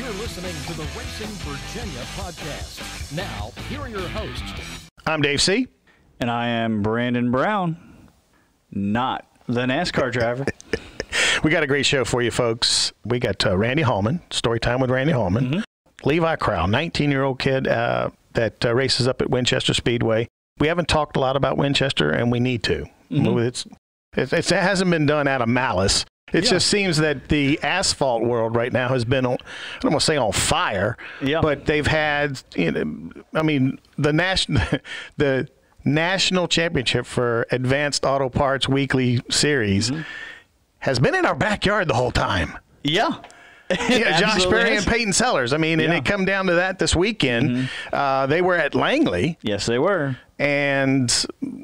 You're listening to the Racing Virginia podcast. Now, here are your hosts. I'm Dave C. And I am Brandon Brown, not the NASCAR driver. We got a great show for you, folks. We got Randy Hallman, story time with Randy Hallman. Mm-hmm. Levi Crowl, 19-year-old kid that races up at Winchester Speedway. We haven't talked a lot about Winchester, and we need to. Mm-hmm. It hasn't been done out of malice. It just seems that the asphalt world right now has been, I don't want to say on fire, but they've had, the National Championship for Advanced Auto Parts Weekly Series has been in our backyard the whole time. Yeah. Josh Berry and Peyton Sellers. And it come down to that this weekend. They were at Langley. Yes, they were. And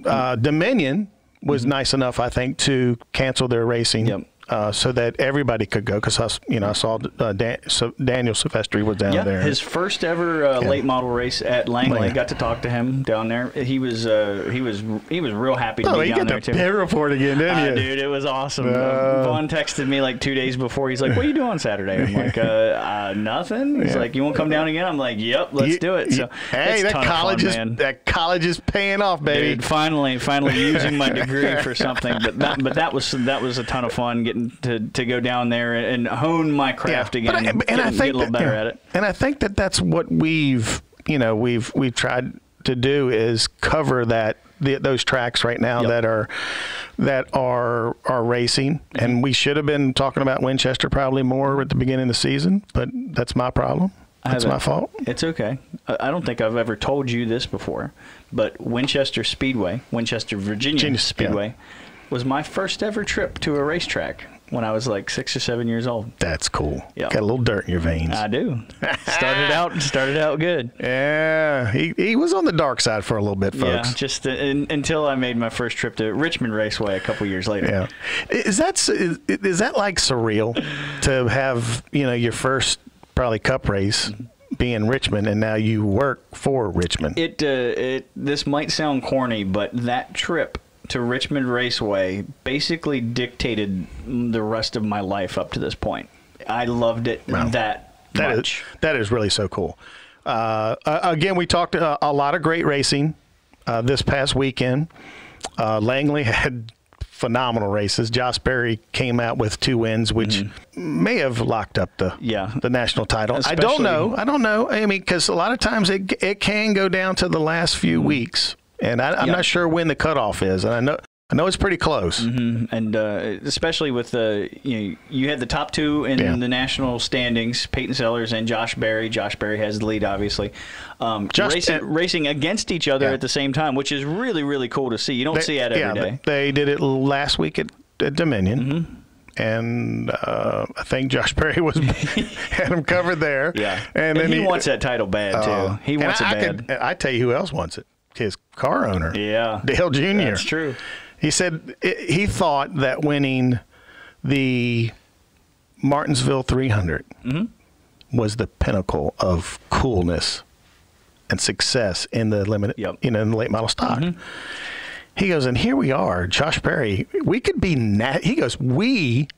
Dominion was nice enough, I think, to cancel their racing so that everybody could go. Because I saw Daniel Silvestri was down there. His first ever late model race at Langley. Got to talk to him down there. He was real happy to be down there too. You got the pit report again, didn't you? Dude, it was awesome. Vaughn texted me like 2 days before. He's like, "What are you doing Saturday?" I'm like, "Nothing." He's like, "You want to come down again?" I'm like, "Yep, let's do it." So hey, that college is paying off, baby. Dude, finally using my degree for something. But that was a ton of fun getting to go down there and hone my craft again and get a little better at it. And I think that that's what we've tried to do is cover those tracks right now that are racing. And we should have been talking about Winchester probably more at the beginning of the season, but that's my problem. That's my fault. It's okay. I don't think I've ever told you this before, but Winchester Speedway, Winchester, Virginia Speedway, was my first ever trip to a racetrack when I was like 6 or 7 years old. That's cool. Yep. Got a little dirt in your veins. I do. Started out good. Yeah, he was on the dark side for a little bit, folks. Yeah, just until I made my first trip to Richmond Raceway a couple years later. Yeah, is that like surreal to have your first probably Cup race being Richmond, and now you work for Richmond? This might sound corny, but that trip to Richmond Raceway basically dictated the rest of my life up to this point. I loved it that much. That is really so cool. Again, we talked a lot of great racing this past weekend. Langley had phenomenal races. Josh Berry came out with 2 wins, which may have locked up the national title. I don't know. Because a lot of times it can go down to the last few weeks. And I'm not sure when the cutoff is, and I know it's pretty close. And especially with you had the top 2 in the national standings, Peyton Sellers and Josh Berry. Josh Berry has the lead, obviously. Racing against each other at the same time, which is really, really cool to see. You don't see that every day. They did it last week at Dominion. And I think Josh Berry had him covered there. Yeah, and then he wants that title bad too. He wants it bad. I tell you who else wants it. His car owner, Dale Jr. That's true. He said he thought that winning the Martinsville 300 was the pinnacle of coolness and success in the limited, in the late model stock. He goes, and here we are, Josh Berry. We could be. We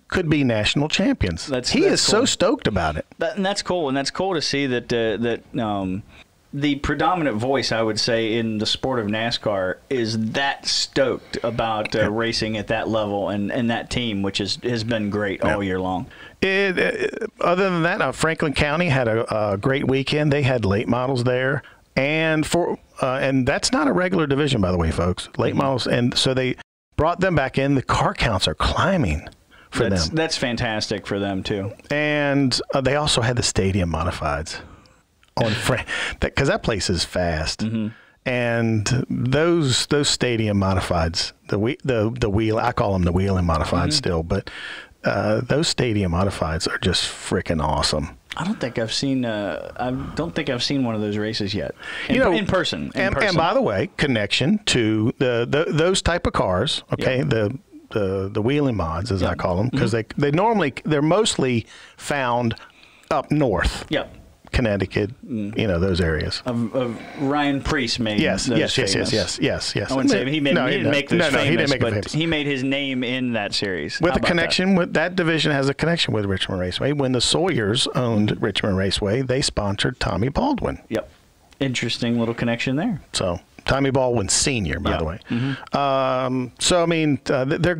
could be national champions. He is cool. So stoked about it. And that's cool. And that's cool to see that the predominant voice, I would say, in the sport of NASCAR is that stoked about racing at that level and that team, which has been great all year long. Other than that, Franklin County had a great weekend. They had late models there. And that's not a regular division, by the way, folks. Late models. And so they brought them back in. The car counts are climbing for them. That's fantastic for them, too. And they also had the stadium modifieds. Because that place is fast, and those stadium modifieds, the wheel, I call them the wheeling modifieds still, but those stadium modifieds are just freaking awesome. I don't think I've seen one of those races yet. In person. And by the way, connection to those type of cars. Okay, the wheeling mods, as I call them, because they're mostly found up north. Yep. Connecticut, those areas. Of Ryan Preece made yes. I wouldn't say he didn't make those famous, he didn't make but famous. he made his name in that series. With the connection, with that division has a connection with Richmond Raceway. When the Sawyers owned Richmond Raceway, they sponsored Tommy Baldwin. Yep. Interesting little connection there. So Tommy Baldwin Sr., by the way.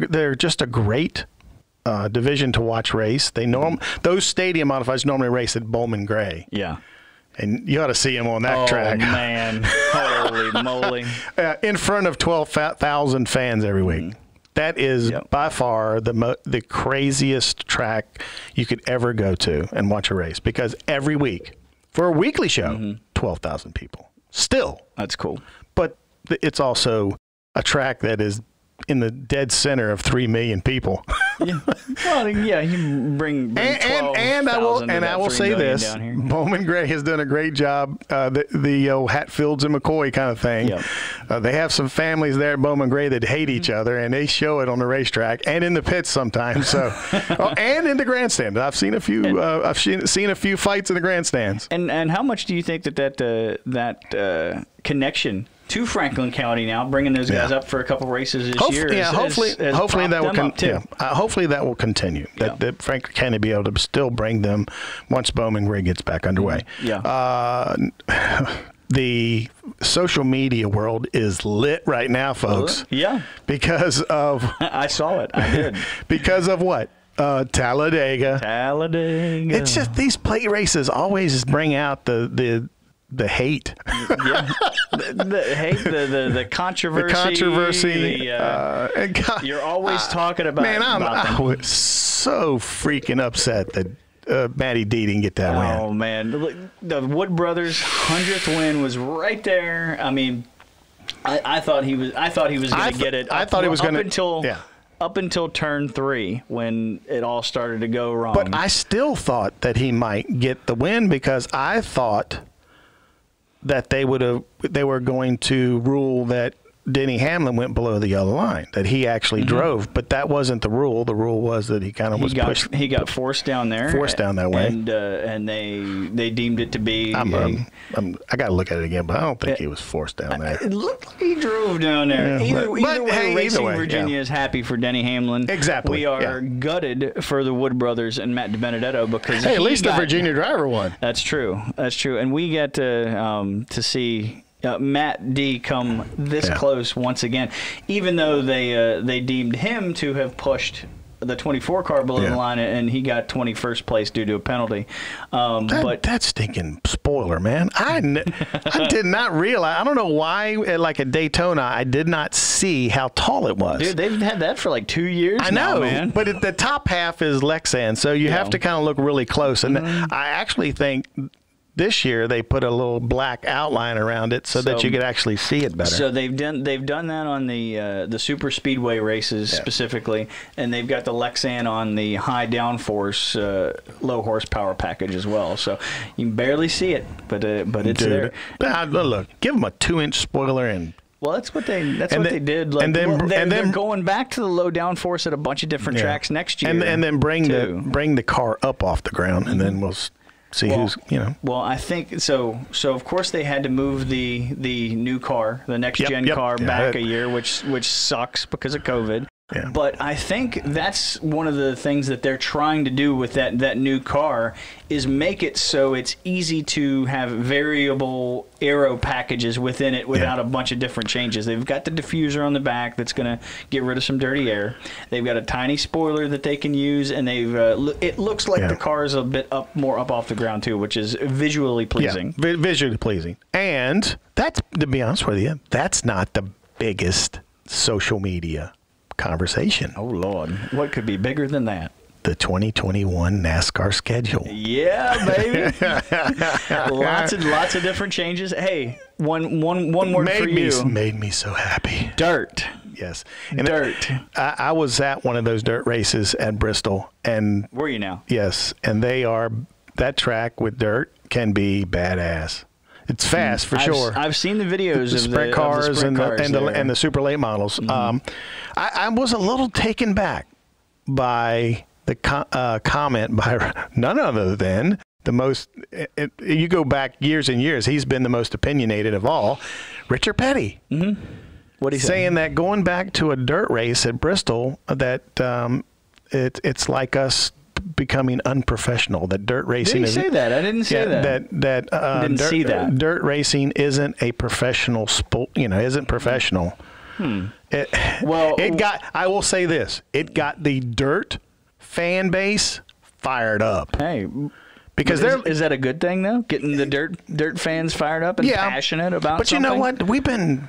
They're just a great division to watch race. Those stadium modifieds normally race at Bowman Gray. Yeah. And you ought to see him on that track. Oh, man. Holy moly. In front of 12,000 fans every week. That is by far the craziest track you could ever go to and watch a race, because every week, for a weekly show, 12,000 people. Still. That's cool. But it's also a track that is in the dead center of 3 million people. Yeah. Well, yeah, you bring and I will say this: Bowman Gray has done a great job. The Hatfields and McCoy kind of thing. Yep. They have some families there at Bowman Gray that hate each other, and they show it on the racetrack and in the pits sometimes. So, and in the grandstand, I've seen a few. I've seen a few fights in the grandstands. And how much do you think that connection to Franklin County now, bringing those guys up for a couple races this year? Yeah, hopefully that will continue. That Franklin County be able to still bring them once Bowman Gray gets back underway. The social media world is lit right now, folks. Yeah, because of I saw it. I did. Because of what? Talladega. It's just these plate races always bring out the hate. The hate, the controversy. The controversy. You're always talking about. Man, I was so freaking upset that Matty D didn't get that win. Oh man, the Wood Brothers 100th win was right there. I mean, I thought he was going to get it. I thought he was going to up until turn 3 when it all started to go wrong. But I still thought that he might get the win, because I thought that they were going to rule that Denny Hamlin went below the yellow line, that he actually drove, but that wasn't the rule. The rule was that he kind of was pushed. He got forced down there. Forced down that way. And they deemed it to be. I got to look at it again, but I don't think he was forced down there. It looked like he drove down there. Either way, Racing Virginia is happy for Denny Hamlin. Exactly. We are gutted for the Wood Brothers and Matt DiBenedetto, because at least the Virginia driver won. That's true. And we get to see Matt D come this close once again, even though they deemed him to have pushed the 24 car below the line, and he got 21st place due to a penalty. But that stinking spoiler, man. I did not realize. I don't know why, like at Daytona, I did not see how tall it was. Dude, they've had that for like 2 years I know, now, man. But the top half is Lexan, so you have to kind of look really close. And I actually think this year they put a little black outline around it so that you could actually see it better. So they've done that on the super speedway races specifically, and they've got the Lexan on the high downforce low horsepower package as well. So you can barely see it, but it's there. Look, give them a 2-inch spoiler and. Well, that's what they did. Like, they're going back to the low downforce at a bunch of different tracks next year, and then bring the car up off the ground, and then we'll see who's. Well, I think so. So of course they had to move the new car, the next gen car, back a year, which sucks because of COVID. Yeah. But I think that's one of the things that they're trying to do with that new car is make it so it's easy to have variable aero packages within it without a bunch of different changes. They've got the diffuser on the back that's going to get rid of some dirty air. They've got a tiny spoiler that they can use, and they've it looks like the car is a bit more up off the ground too, which is visually pleasing. Yeah, visually pleasing. And that's, to be honest with you, that's not the biggest social media conversation. Oh Lord, what could be bigger than that? The 2021 NASCAR schedule. Yeah, baby. lots of different changes. Hey, one word for you. Made me so happy. Dirt. Yes. And dirt. I was at one of those dirt races at Bristol, and were you now? Yes, and that track with dirt can be badass. It's fast for sure. I've seen the videos of sprint cars and the super late models. I was a little taken back by the comment by none other than the most, you go back years and years, he's been the most opinionated of all. Richard Petty. Mm-hmm. What he's saying that going back to a dirt race at Bristol, that it's like us becoming unprofessional. That dirt racing. Did he say that? I didn't say that. Didn't see that. Dirt racing isn't a professional sport. Isn't professional. I will say this: it got the dirt fan base fired up. Hey. Because is that a good thing though? Getting the dirt fans fired up and passionate about but something? But you know what? We've been.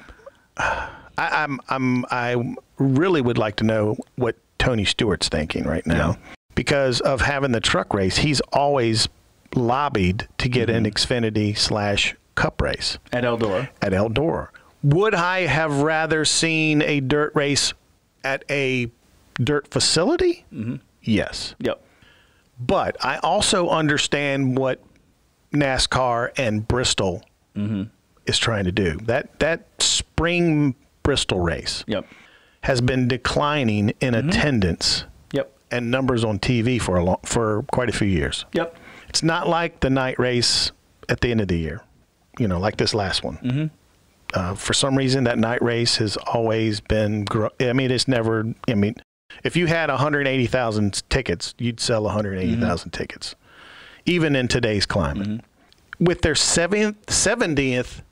I really would like to know what Tony Stewart's thinking right now, because of having the truck race. He's always lobbied to get an Xfinity / Cup race at Eldora. Would I have rather seen a dirt race at a dirt facility? Mm-hmm. Yes. Yep. But I also understand what NASCAR and Bristol is trying to do. That spring Bristol race has been declining in attendance and numbers on TV for quite a few years. Yep. It's not like the night race at the end of the year, like this last one. For some reason, that night race has always been it's never – if you had 180,000 tickets, you'd sell 180,000 tickets, even in today's climate. With their 70th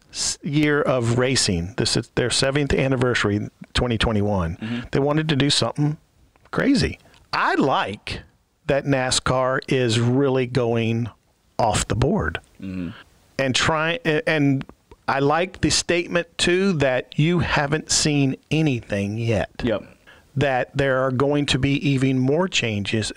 year of racing, this is their 7th anniversary, 2021, they wanted to do something crazy. I like that NASCAR is really going off the board and I like the statement, too, that you haven't seen anything yet. Yep. That there are going to be even more changes,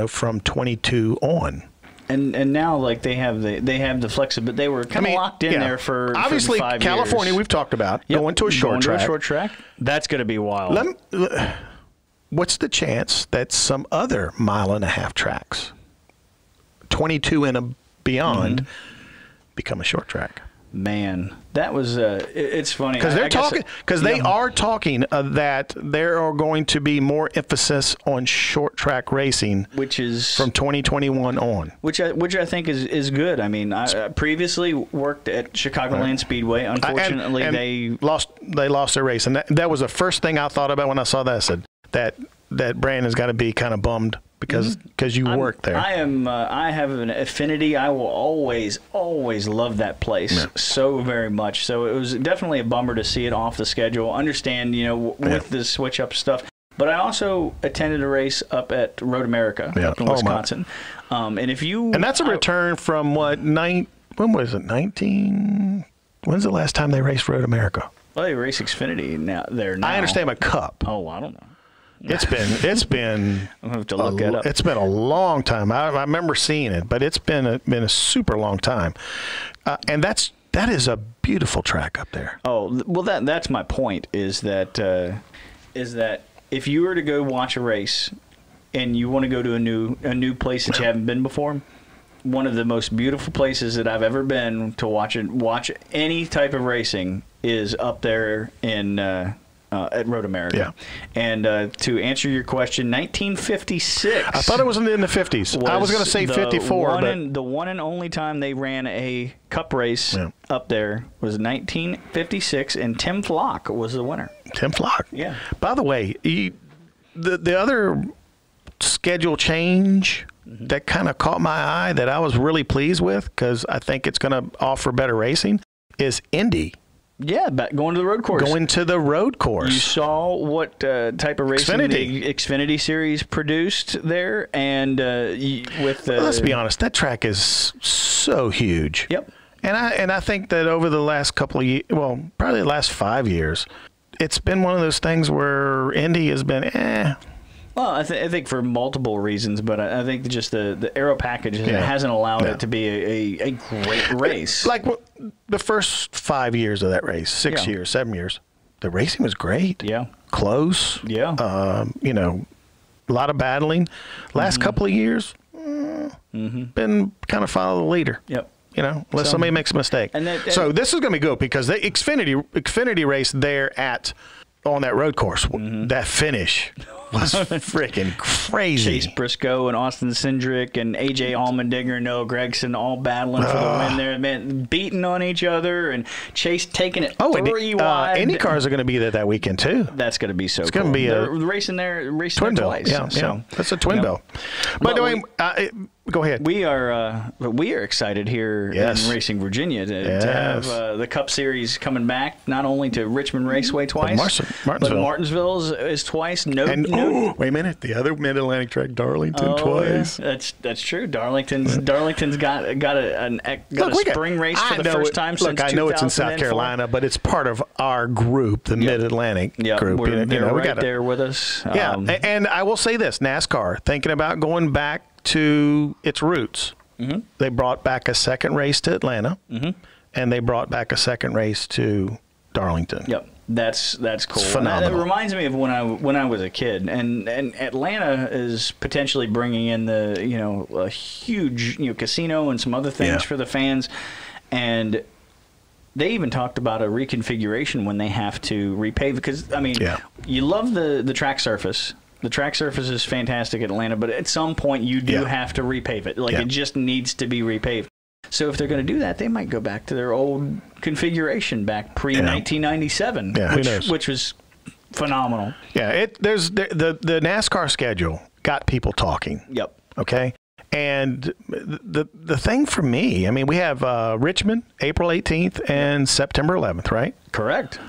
from 22 on. And now, like they have the flexibility. They were kind of locked in there for obviously 5 years. California. We've talked about going to a short track. That's going to be wild. What's the chance that some other 1.5 mile tracks, 22 and beyond, become a short track? Man, that was it's funny because they are talking that there are going to be more emphasis on short track racing, which is from 2021 on. Which I think is good. I mean, I previously worked at Chicagoland Speedway. Unfortunately, they lost their race, and that was the first thing I thought about when I saw that. I said that Brandon's got to be kind of bummed. Because you work there. I have an affinity. I will always love that place so very much. So it was definitely a bummer to see it off the schedule. Understand, with the switch up stuff. But I also attended a race up at Road America up in Wisconsin. And that's a return from when was it? 19? When's the last time they raced Road America? Well, they race Xfinity now. I understand my Cup. Oh, I don't know. It's been. I'm gonna have to look it up. It's been a long time. I remember seeing it, but it's been a super long time, and that is a beautiful track up there. Oh well, that's my point. Is that if you were to go watch a race, and you want to go to a new place that you haven't been before, one of the most beautiful places that I've ever been to watch any type of racing is up there in. At Road America. Yeah. And to answer your question, 1956. I thought it was in the 50s. I was going to say 54. The one and only time they ran a Cup race up there was 1956, and Tim Flock was the winner. Tim Flock. Yeah. By the way, the other schedule change that kind of caught my eye that I was really pleased with, because I think it's going to offer better racing, is Indy. Yeah, going to the road course. Going to the road course. You saw what type of racing the Xfinity Series produced there, and let's be honest, that track is so huge. Yep. And I think that over the last couple of years, well, probably the last 5 years, it's been one of those things where Indy has been Well, I think for multiple reasons, but I think just the aero package hasn't allowed it to be a great race. Like the first 5 years of that race, 6 years, 7 years, the racing was great. Yeah. Close. Yeah. A lot of battling. Last couple of years, been kind of follow the leader. Yep. Unless somebody makes a mistake. So this is going to be good because the Xfinity race there on that road course, that finish. was freaking crazy. Chase Briscoe and Austin Cindric and A.J. Allmendinger and Noah Gragson all battling for the win there. Man, beating on each other and Chase taking it 3 wide. Indy cars are going to be there that weekend, too. That's going to be so cool. It's going to be They're racing there twice. Yeah, so, that's a twin bill. By the way, go ahead. We are excited here in Racing Virginia to have the Cup Series coming back, not only to Richmond Raceway twice, but Martinsville is twice. Wait a minute, the other Mid-Atlantic track, Darlington, twice. Yeah. That's true. Darlington's got a spring race for the first time since 2004. I know it's in South Carolina, but it's part of our group, the Mid-Atlantic group. They're right there with us. Yeah, and I will say this, NASCAR, thinking about going back to its roots. They brought back a second race to Atlanta, and they brought back a second race to Darlington. Yep, that's cool. It's phenomenal. It reminds me of when I was a kid, and Atlanta is potentially bringing in a huge casino and some other things for the fans, and they even talked about a reconfiguration when they have to repave, because you love the track surface. The track surface is fantastic at Atlanta, but at some point you do have to repave it. It just needs to be repaved. So if they're going to do that, they might go back to their old configuration back pre-1997, which was phenomenal. Yeah, there's the NASCAR schedule got people talking. Yep. Okay. And the thing for me, we have Richmond, April 18th and September 11th, right? Correct.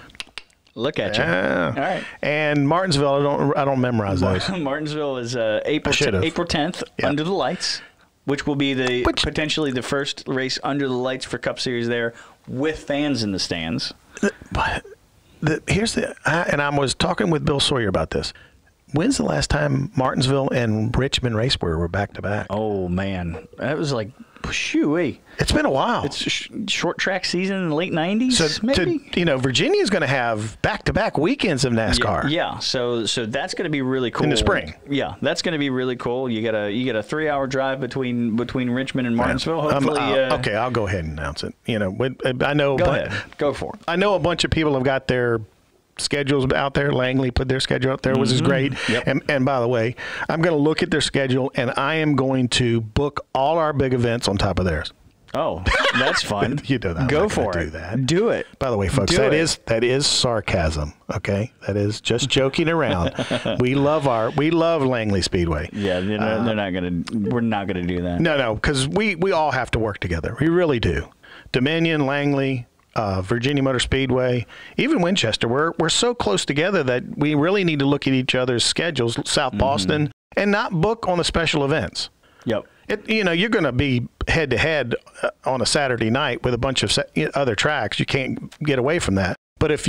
Look at you. All right. And Martinsville, I don't memorize those. Martinsville is April 10th, under the lights, which will be potentially the first race under the lights for Cup Series there with fans in the stands. But and I was talking with Bill Sawyer about this. When's the last time Martinsville and Richmond Raceway were back to back? Oh man, that was like shoo-wee. It's been a while. It's a short track season in the late 90s, so maybe. Virginia's going to have back-to-back weekends of NASCAR. Yeah. So that's going to be really cool in the spring. Yeah, that's going to be really cool. You get a 3-hour drive between Richmond and Martinsville. Hopefully, okay, I'll go ahead and announce it. I know. Go ahead. Go for it. I know a bunch of people have got their schedules out there. Langley put their schedule out there, which is great. Yep. And by the way, I'm going to look at their schedule, and I am going to book all our big events on top of theirs. Oh, that's fun. Go for it. Do it. By the way, folks, that is sarcasm. Okay, that is just joking around. We love Langley Speedway. Yeah, we're not gonna do that. No, because we all have to work together. We really do. Dominion, Langley, Virginia Motor Speedway, even Winchester. We're so close together that we really need to look at each other's schedules, South Boston, and not book on the special events. Yep. You're going to be head-to-head on a Saturday night with a bunch of other tracks. You can't get away from that. But if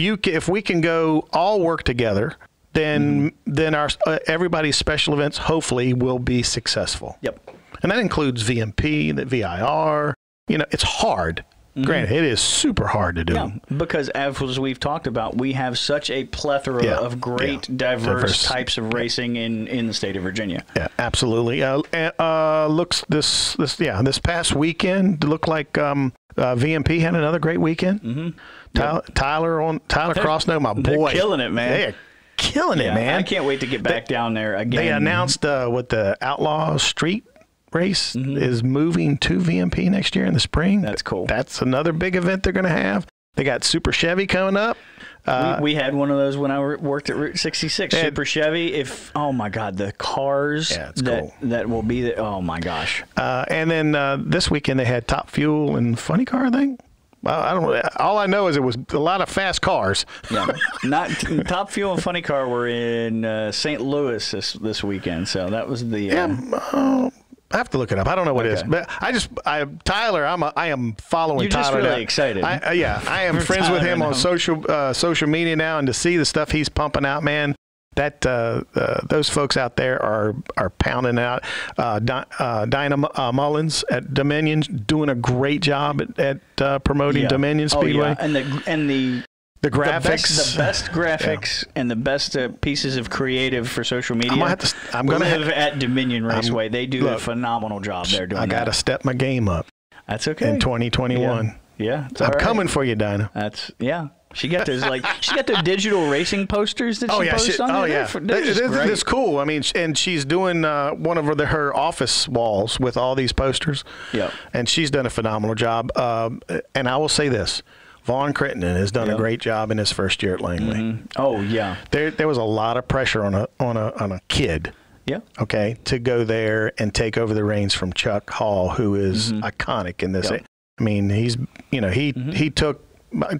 we can go all work together, then our everybody's special events hopefully will be successful. Yep. And that includes VMP, the VIR. It's hard. Granted, it is super hard to do. Yeah, because as we've talked about, we have such a plethora of great, diverse types of racing in the state of Virginia. Yeah, absolutely. This past weekend looked like VMP had another great weekend. Tyler Crossno, my boy, they're killing it, man. They're killing it, man. I can't wait to get back down there again. They announced what the Outlaw Street race is moving to VMP next year in the spring. That's cool. That's another big event they're going to have. They got Super Chevy coming up. We had one of those when I worked at Route 66. Super Chevy. Oh my God, the cars that will be there. Oh my gosh. And then this weekend they had Top Fuel and Funny Car, I think. I don't know. All I know is it was a lot of fast cars. Yeah, not Top Fuel and Funny Car were in St. Louis this weekend. So that was the. I have to look it up. I don't know what it is, but Tyler. I am following You're Tyler. You're just really excited. I am friends with him on social media now, and to see the stuff he's pumping out, man. That those folks out there are pounding out. Dinah Mullins at Dominion doing a great job at promoting Dominion Speedway. And the graphics, the best graphics, and the best pieces of creative for social media. I'm going to live at Dominion Raceway. They do a phenomenal job there doing that. I got to step my game up. That's okay. In 2021. Yeah, I'm coming for you, Dinah. She got those digital racing posters that she posts on there. It's cool. I mean, and she's doing one of her office walls with all these posters. Yeah. And she's done a phenomenal job. And I will say this. Vaughn Crittenden has done a great job in his first year at Langley. Mm-hmm. Oh, yeah. There was a lot of pressure on a kid. Yeah. Okay, to go there and take over the reins from Chuck Hall, who is iconic in this. Yep. I mean,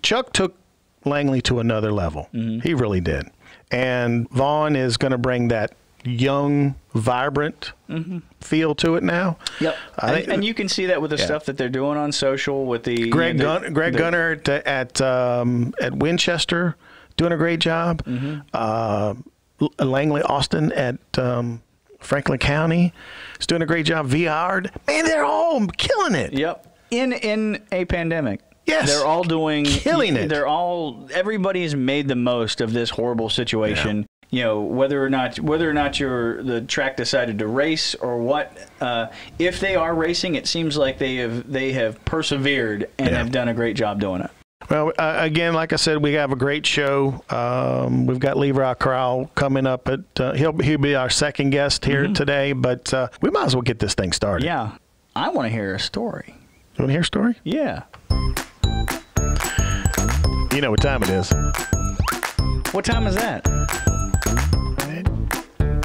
Chuck took Langley to another level. He really did. And Vaughn is going to bring that young, vibrant feel to it now. Yep. And you can see that with the stuff that they're doing on social with the Greg Gunner at Winchester doing a great job. Langley Austin at Franklin County is doing a great job. Viard, man, they're all killing it. Yep. In a pandemic. Yes. They're all killing it. Everybody's made the most of this horrible situation. Yeah. You know, whether or not the track decided to race or what, if they are racing, it seems like they have persevered and have done a great job doing it. Well, again, like I said, we have a great show. We've got Levi Crowl coming up. He'll be our second guest here today, but we might as well get this thing started. Yeah. I want to hear a story. You want to hear a story? Yeah. You know what time it is. What time is that?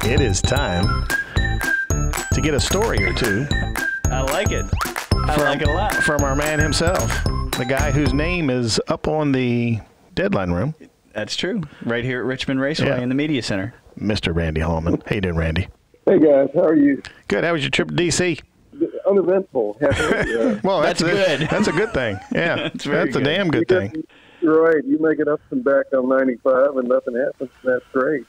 It is time to get a story or two. I like it. I like it a lot. From our man himself, the guy whose name is up on the deadline room. That's true. Right here at Richmond Raceway in the Media Center. Mr. Randy Hallman. How you doing, Randy? Hey, guys. How are you? Good. How was your trip to D.C.? Uneventful. Well, that's good. That's a good thing. Yeah, that's good. A damn good thing. You're right. You make it up and back on 95 and nothing happens. That's great.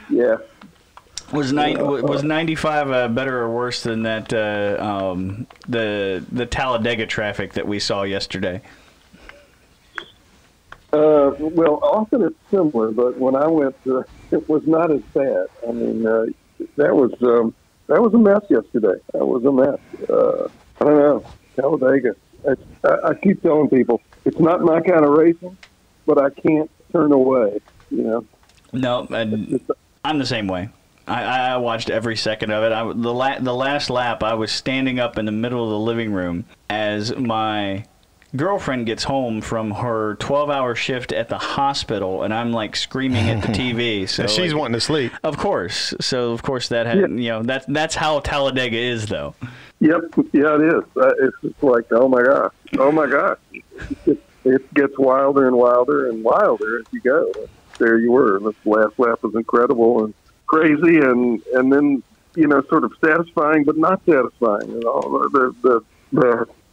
Yeah. Was 95 better or worse than that the Talladega traffic that we saw yesterday? Well, often it's similar, but when I went, it was not as bad. I mean, that was a mess yesterday. That was a mess. I don't know, Talladega. I keep telling people it's not my kind of racing, but I can't turn away. You know. No, I'm the same way. I watched every second of it. The last lap, I was standing up in the middle of the living room as my girlfriend gets home from her 12-hour shift at the hospital, and I'm like screaming at the TV. So she's wanting to sleep. Of course. So of course that had, that's how Talladega is, though. Yep. Yeah, it is. It's just like, oh my gosh. It gets wilder and wilder and wilder as you go. There you were. The last lap was incredible and crazy, and then sort of satisfying but not satisfying. The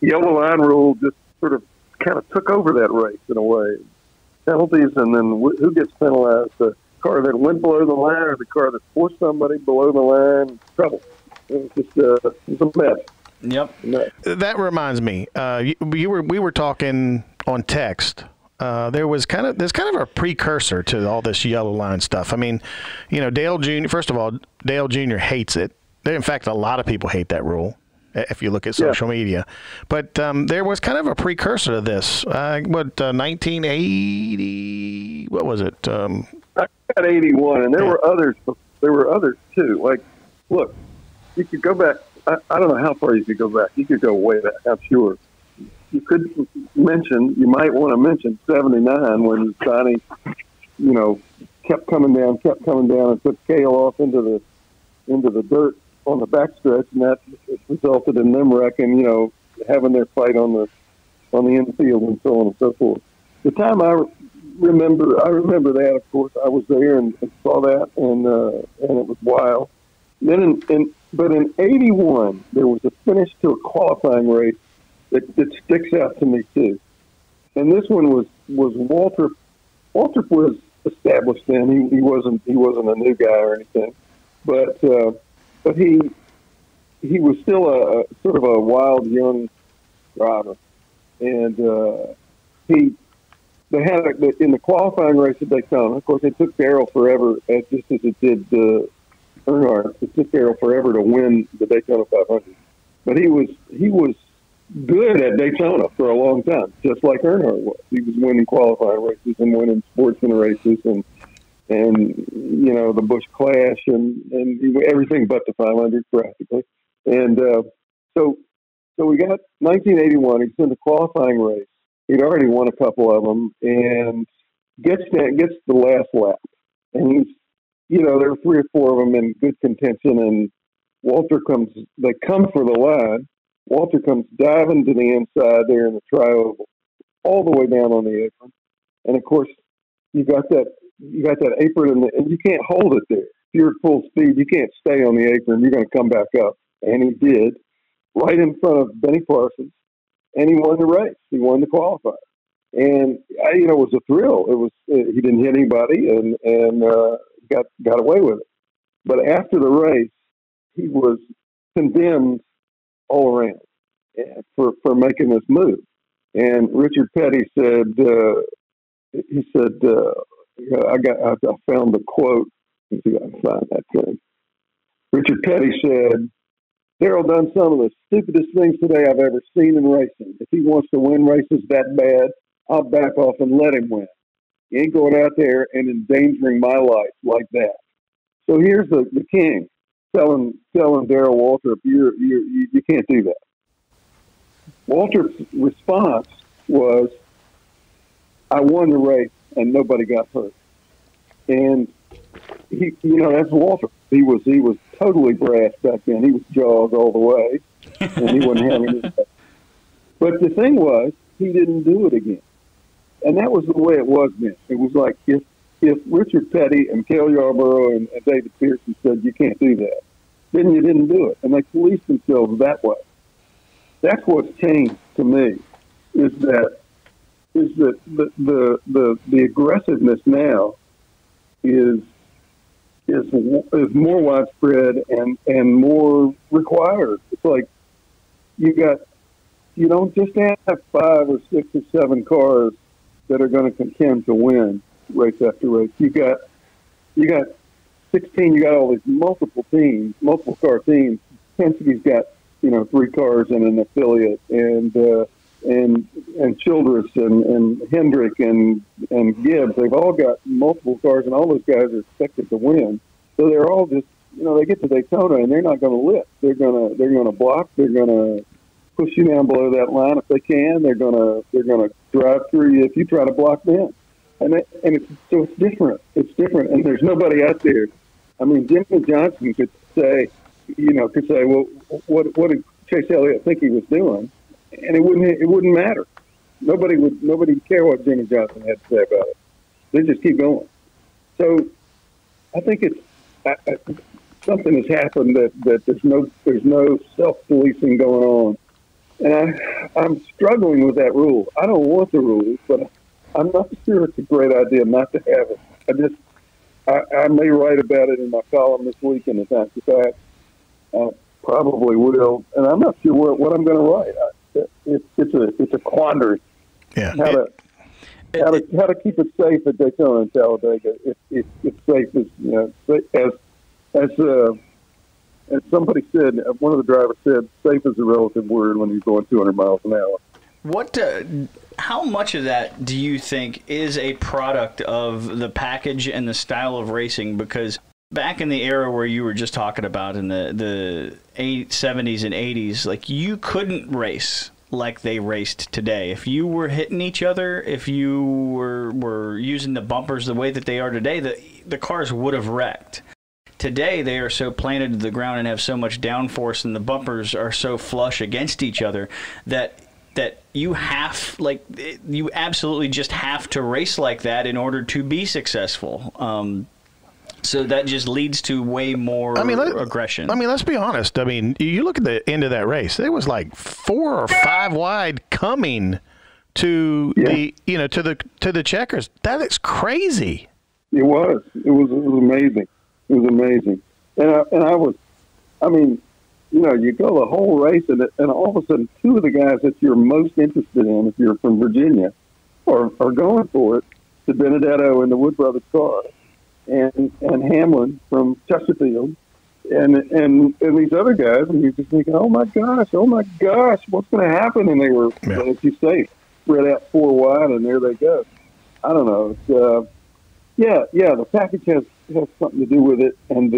yellow line rule just sort of kind of took over that race in a way. Penalties, and then who gets penalized? The car that went below the line or the car that forced somebody below the line? Trouble. It was a mess. Yep. That reminds me. We were talking on text. There's kind of a precursor to all this yellow line stuff. I mean, Dale Jr. First of all, Dale Jr. hates it. In fact, a lot of people hate that rule if you look at social media. But there was kind of a precursor to this. 1980? What was it? I got 81, and there were others. There were others too. Like, look, you could go back. I don't know how far you could go back. You could go way back, I'm sure. You might want to mention 79 when Johnny, kept coming down and took Cale off into the dirt on the backstretch, and that resulted in them wrecking, having their fight on the infield and so on and so forth. The time I remember that, of course, I was there and saw that, and it was wild. Then but in 81, there was a finish to a qualifying race that sticks out to me too, and this one was Waltrip. Waltrip was established then. He wasn't a new guy or anything, but he was still a sort of a wild young driver, and they had in the qualifying race at Daytona. Of course, it took Darrell forever, just as it did Earnhardt. It took Darrell forever to win the Daytona 500, but he was good at Daytona for a long time, just like Earnhardt was. He was winning qualifying races and winning sportsman races and you know, the Busch Clash and everything but the 500 practically. And so we got 1981. He's in the qualifying race. He'd already won a couple of them and gets the last lap. And he's, you know, there were 3 or 4 of them in good contention. And they come for the line. Walter comes diving to the inside there in the tri-oval, all the way down on the apron. And of course, you got that apron and you can't hold it there. If you're at full speed, you can't stay on the apron. You're going to come back up. And he did, right in front of Benny Parsons. And he won the race. He won the qualifier. And, you know, it was a thrill. It was, he didn't hit anybody and got away with it. But after the race, he was condemned all around for making this move. And Richard Petty said, I found the quote. Let's see if I can find that thing. Richard Petty said, "Darrell done some of the stupidest things today I've ever seen in racing. If he wants to win races that bad, I'll back off and let him win. He ain't going out there and endangering my life like that." So here's the king telling Darrell Waltrip, you can't do that. Waltrip's response was, "I won the race and nobody got hurt." And he, you know, that's Waltrip. He was totally brass back then. He was Jaws all the way, and he wasn't having it. But the thing was, he didn't do it again, and that was the way it was then. It was like if Richard Petty and Cale Yarborough and David Pearson said you can't do that, then you didn't do it, and they policed themselves that way. That's what's changed to me, is that the aggressiveness now is more widespread and more required. It's like you don't just have 5 or 6 or 7 cars that are going to contend to win race after race. You got 16. You got all these multiple car teams. Penske's got 3 cars and an affiliate, and Childress and Hendrick and Gibbs. They've all got multiple cars, and all those guys are expected to win. So they're all just, they get to Daytona and they're not going to lift. They're going to block. They're going to push you down below that line if they can. They're going to drive through you if you try to block them. And it's different. It's different. And there's nobody out there. I mean, Jimmy Johnson could say, well, what did Chase Elliott think he was doing? And it wouldn't matter. Nobody would care what Jimmy Johnson had to say about it. They just keep going. So I think something has happened that there's no self-policing going on, and I'm struggling with that rule. I don't want the rules, but I'm not sure it's a great idea not to have it. I may write about it in my column this week in the Times-Picayune. I probably will, and I'm not sure what I'm going to write. It's a quandary. Yeah. How to keep it safe at Daytona and Talladega? It's safe as somebody said. One of the drivers said, "Safe is a relative word when you're going 200 miles an hour." How much of that do you think is a product of the package and the style of racing? Because back in the era where you were just talking about, in the 70s and 80s, like, you couldn't race like they raced today. If you were hitting each other, if you were using the bumpers the way that they are today, the cars would have wrecked. Today, they are so planted to the ground and have so much downforce, and the bumpers are so flush against each other that you absolutely just have to race like that in order to be successful. So that just leads to way more aggression. I mean, let's be honest. I mean, you look at the end of that race. It was like 4 or 5 wide coming to the checkers. That is crazy. It was. It was amazing. It was amazing. You go the whole race, and all of a sudden, 2 of the guys that you're most interested in, if you're from Virginia, are going for it. DiBenedetto in the Wood Brothers car, and Hamlin from Chesterfield, and these other guys, and you're just thinking, oh my gosh, what's going to happen? And they were, as you say, spread out 4 wide, and there they go. I don't know. It's, the package has something to do with it, and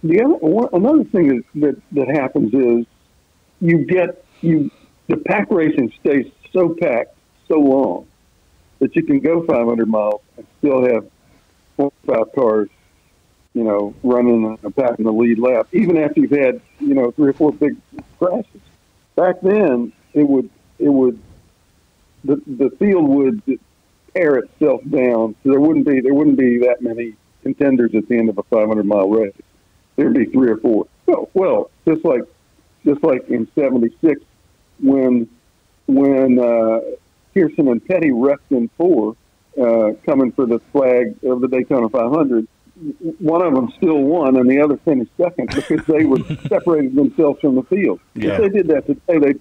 another thing that happens is the pack racing stays so packed so long that you can go 500 miles and still have 4 or 5 cars, running and packing the lead lap, even after you've had 3 or 4 big crashes. Back then, the field would tear itself down, so there wouldn't be that many contenders at the end of a 500-mile race. There'd be 3 or 4. Well, just like in '76 when Pearson and Petty wrecked in 4, coming for the flag of the Daytona 500. One of them still won, and the other finished second because they were separated themselves from the field. Yeah. If they did that today,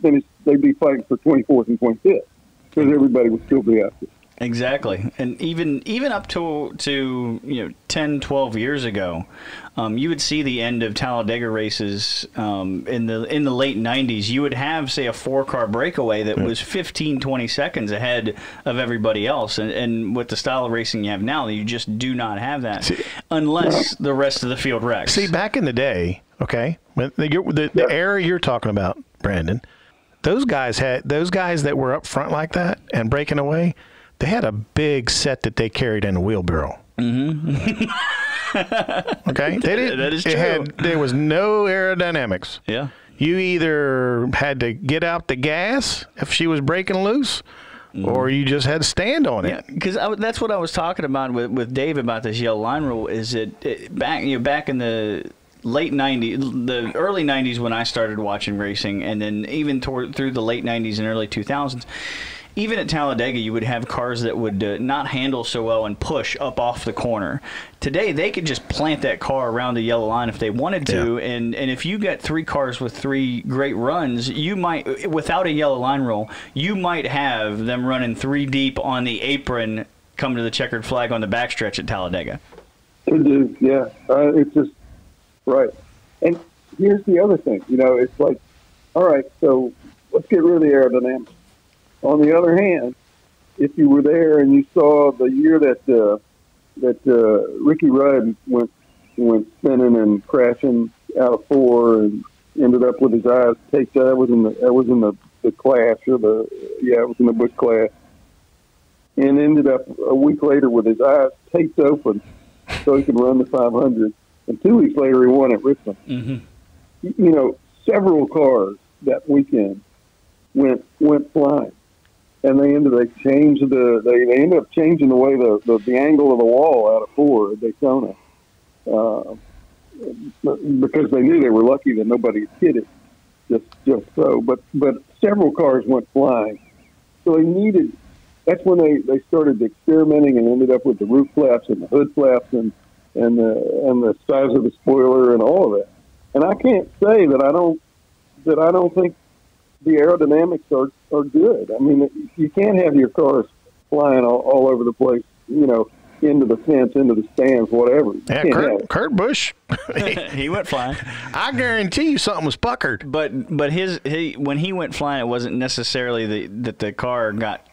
they'd be fighting for 24th and 25th because everybody would still be out there. Exactly. And even up to 10, 12 years ago, you would see the end of Talladega races in the late 90s. You would have, say, a 4-car breakaway that was 15, 20 seconds ahead of everybody else. And with the style of racing you have now, you just do not have that unless the rest of the field wrecks. See, back in the day, okay, the era you're talking about, Brandon, those guys that were up front like that and breaking away, they had a big set that they carried in a wheelbarrow. Mm-hmm. Okay? That is true. There was no aerodynamics. Yeah. You either had to get out the gas if she was breaking loose, or you just had to stand on it. Yeah, because that's what I was talking about with Dave about this yellow line rule. Is back in the late 90s, the early 90s when I started watching racing, and then even through the late 90s and early 2000s, even at Talladega, you would have cars that would not handle so well and push up off the corner. Today, they could just plant that car around the yellow line if they wanted to, and if you got 3 cars with 3 great runs, you might, without a yellow line rule, you might have them running 3 deep on the apron coming to the checkered flag on the backstretch at Talladega. It is, yeah. It's just, right. And here's the other thing. It's like, all right, so let's get rid of the aerodynamics. On the other hand, if you were there and you saw the year that Ricky Rudd went spinning and crashing out of 4 and ended up with his eyes taped, that was in the clash, or it was in the Busch clash, and ended up a week later with his eyes taped open so he could run the 500. And 2 weeks later, he won at Richmond. Mm-hmm. Several cars that weekend went flying. And they ended up changing the way the angle of the wall out of 4 at Daytona, because they knew they were lucky that nobody hit it, just so. But several cars went flying, so that's when they started experimenting and ended up with the roof flaps and the hood flaps and the size of the spoiler and all of that. And I can't say that I don't think the aerodynamics are good. I mean, you can't have your cars flying all over the place, into the fence, into the stands, whatever. Yeah, Kurt Busch, he went flying. I guarantee you something was puckered. But when he went flying, it wasn't necessarily that the car got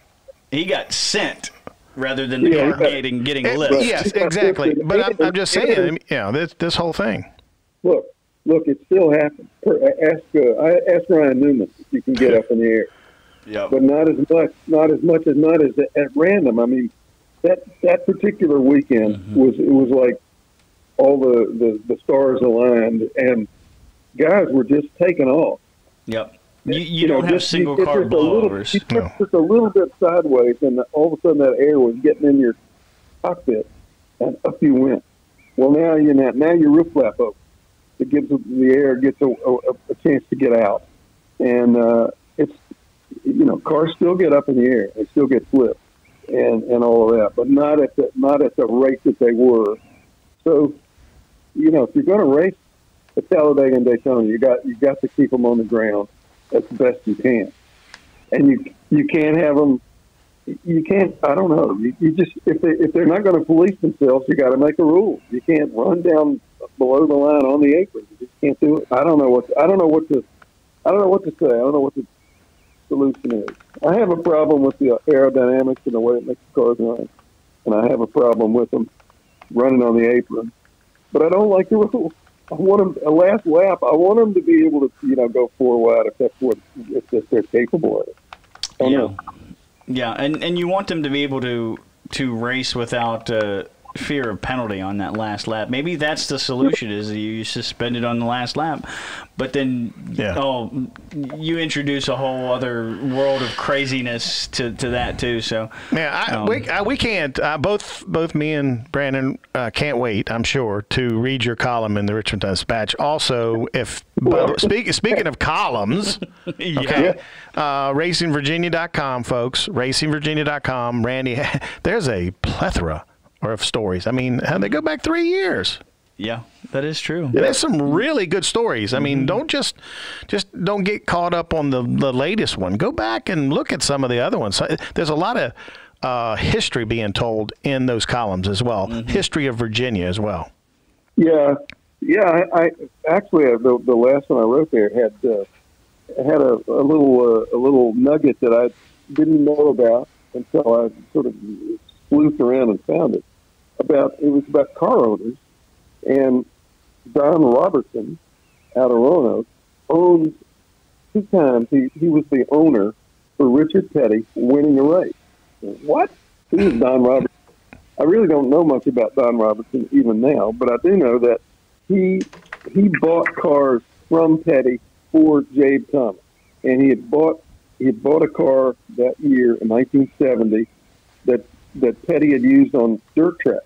sent rather than the car getting a lift. Yes, exactly. But I'm just saying, this whole thing. Look, it still happens. Ask Ryan Newman if you can get up in the air. Yep. But not as much as at random. I mean, that particular weekend was like all the stars aligned and guys were just taking off. Yep. You don't have single car blowovers. You took just a little bit sideways, and all of a sudden that air was getting in your cockpit, and up you went. Well, now your roof flap open. It gives the air gets a chance to get out, and cars still get up in the air, they still get flipped, and all of that, but not at the rate that they were. So, if you're going to race at Talladega and Daytona, you got to keep them on the ground as best you can, and you can't have them you can't. I don't know. You just if they're not going to police themselves, you got to make a rule. You can't run down below the line on the apron. You just can't do it. I don't know what to say. I don't know what the solution is. I have a problem with the aerodynamics and the way it makes the cars run, and I have a problem with them running on the apron. But I don't like the rule. I want them a last lap. I want them to be able to, go 4 wide if they're capable of it. Yeah, and you want them to be able to race without fear of penalty on that last lap. Maybe that's the solution, is you suspend it on the last lap. But then, you introduce a whole other world of craziness to that too. So we can't. Both me and Brandon can't wait, I'm sure, to read your column in the Richmond Dispatch. Also, speaking of columns, RacingVirginia.com, folks. RacingVirginia.com. Randy, there's a plethora of stories. I mean, they go back 3 years. Yeah, that is true. There's some really good stories. I mean, don't just don't get caught up on the latest one. Go back and look at some of the other ones. There's a lot of history being told in those columns as well. History of Virginia as well. Yeah. I actually the last one I wrote there had a little nugget that I didn't know about until I sort of sleuthed around and found it. It was about car owners, and Don Robertson out of Roanoke owned 2 times. He was the owner for Richard Petty winning a race. What? Who is Don Robertson? I really don't know much about Don Robertson even now, but I do know that he bought cars from Petty for Jabe Thomas, and he had bought a car that year in 1970 that Petty had used on dirt tracks.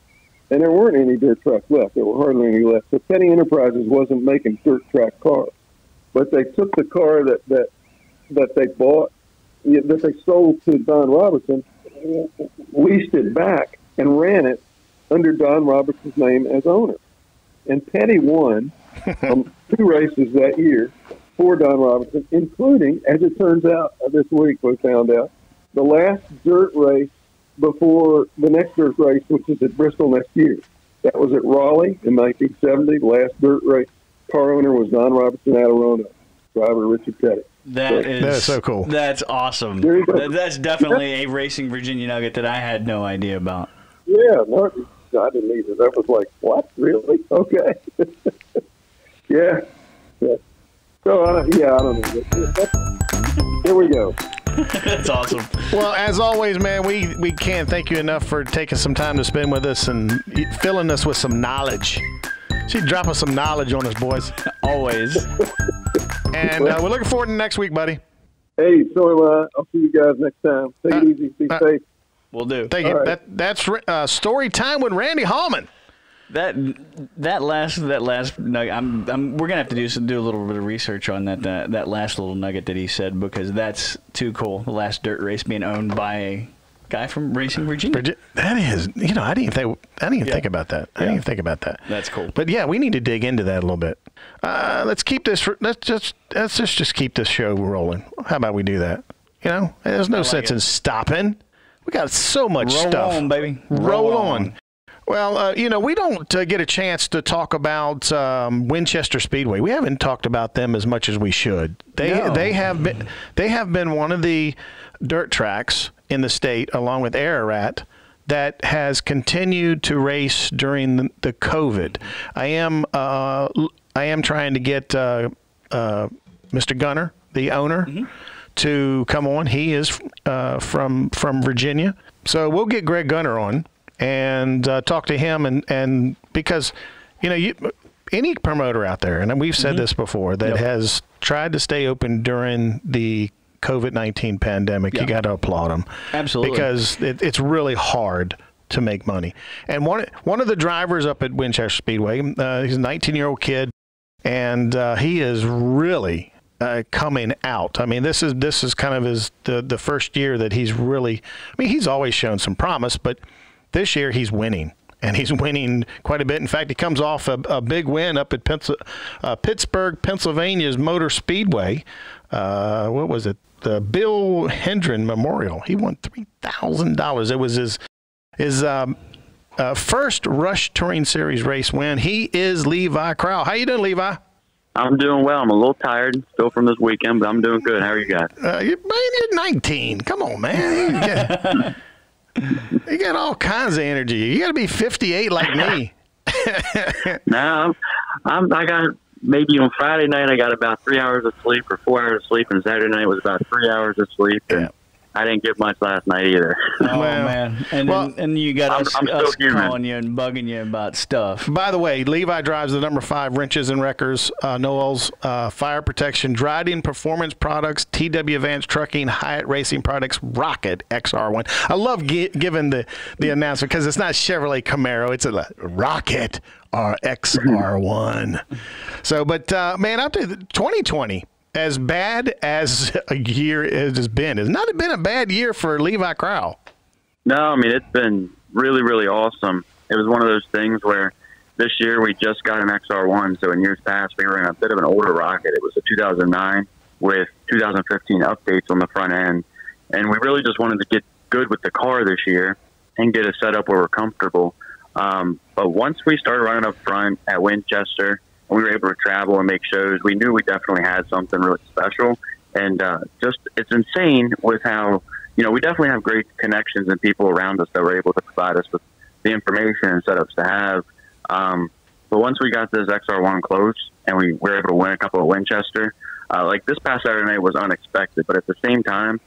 And there weren't any dirt tracks left. There were hardly any left. So Petty Enterprises wasn't making dirt track cars. But they took the car that they bought, that they sold to Don Robertson, leased it back, and ran it under Don Robertson's name as owner. And Petty won 2 races that year for Don Robertson, including, as it turns out, this week we found out, the last dirt race before the next dirt race, which is at Bristol next year. That was at Raleigh in 1970. The last dirt race. Car owner was Don Robertson out of Roanoke. Driver Richard Petty. That is so cool. That's awesome. That's definitely a Racing Virginia nugget that I had no idea about. Yeah, no, I didn't either. That was like, what? Really? Okay. Yeah. So, I don't know. Here we go. That's awesome. Well, as always, man, we can't thank you enough for taking some time to spend with us and filling us with some knowledge. She's dropping some knowledge on us, boys. Always. And we're looking forward to next week, buddy. Hey, so I'll see you guys next time. Take it easy. Be safe. Will do. Thank you. Right. That's story time with Randy Hallman. That last nugget, we're gonna have to do a little bit of research on that last little nugget that he said, because that's too cool. The last dirt race being owned by a guy from Racing Virginia. That is, I didn't even think about that. I didn't even think about that. That's cool. But yeah, we need to dig into that a little bit. Let's just keep this show rolling. How about we do that? There's no sense in stopping. We got so much stuff. Roll on, baby. Roll on. Well, we don't get a chance to talk about Winchester Speedway. We haven't talked about them as much as we should. They have been one of the dirt tracks in the state, along with Ararat, that has continued to race during the COVID. I am trying to get Mr. Gunner, the owner, to come on. He is from Virginia, so we'll get Greg Gunner on and talk to him, and because any promoter out there, and we've said this before, that has tried to stay open during the COVID-19 pandemic, you got to applaud them. Absolutely, because it's really hard to make money. And one of the drivers up at Winchester Speedway, he's a 19-year-old kid, and he is really coming out. I mean, this is kind of the first year that he's really. I mean, he's always shown some promise, but this year he's winning, and he's winning quite a bit. In fact, he comes off a big win up at Pittsburgh, Pennsylvania's Motor Speedway. What was it? Bill Hendren Memorial. He won $3,000. It was his first Rush Touring Series race win. He is Levi Crowl. How you doing, Levi? I'm doing well. I'm a little tired still from this weekend, but I'm doing good. How are you guys? You're 19. Come on, man. You got all kinds of energy. You got to be 58 like me. No, I got maybe on Friday night I got about 3 hours of sleep or 4 hours of sleep, and Saturday night was about 3 hours of sleep. And I didn't get much last night either. Oh, man. And you got us calling you and bugging you about stuff. By the way, Levi drives the number 5 wrenches and wreckers, Noel's fire protection, Dryden Performance Products, TW Advanced Trucking, Hyatt Racing Products, Rocket XR1. I love giving the announcement because it's not Chevrolet Camaro. It's a Rocket XR1. So, but, man, up to 2020. As bad as a year it has been, it's not been a bad year for Levi Crowl. No, I mean, it's been really, really awesome. It was one of those things where this year we just got an XR1, so in years past we were in a bit of an older Rocket. It was a 2009 with 2015 updates on the front end, and we really just wanted to get good with the car this year and get it set up where we're comfortable. But once we started running up front at Winchester, we were able to travel and make shows, we knew we definitely had something really special. And just it's insane with how, we definitely have great connections and people around us that were able to provide us with the information and setups to have. But once we got this XR1 close and we were able to win a couple at Winchester, like this past Saturday night was unexpected. But at the same time,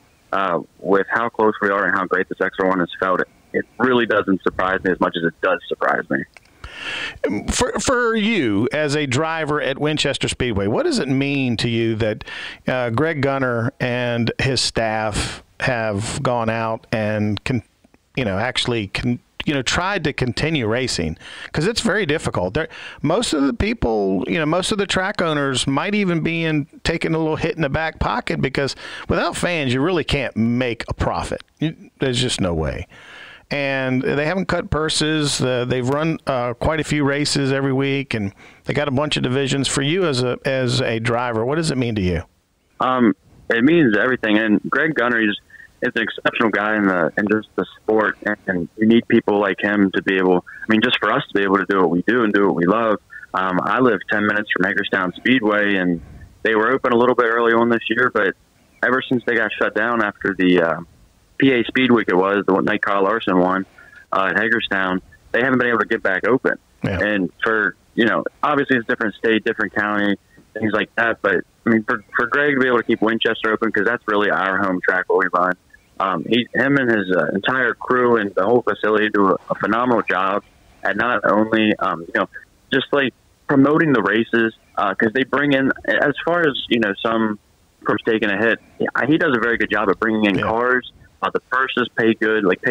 with how close we are and how great this XR1 has felt, it really doesn't surprise me as much as it does surprise me. For you as a driver at Winchester Speedway, what does it mean to you that Greg Gunner and his staff have gone out and tried to continue racing? Because it's very difficult. Most of the people, most of the track owners might even be taking a little hit in the back pocket because without fans, you really can't make a profit. There's just no way. And they haven't cut purses. They've run quite a few races every week, and they got a bunch of divisions. For you as a driver, what does it mean to you? It means everything. And Greg Gunner is an exceptional guy in just the sport, and you need people like him to be able. I mean, just for us to be able to do what we do and do what we love. I live 10 minutes from Hagerstown Speedway, and they were open a little bit early on this year, but ever since they got shut down after the PA Speed Week, it was the night Kyle Larson won at Hagerstown, they haven't been able to get back open. Yeah. And for, obviously it's a different state, different county, things like that. But I mean, for Greg to be able to keep Winchester open, because that's really our home track where we run. Him and his entire crew and the whole facility do a phenomenal job at not only, just like promoting the races, because they bring in, as far as, some from taking a hit, he does a very good job of bringing in cars. The purses pay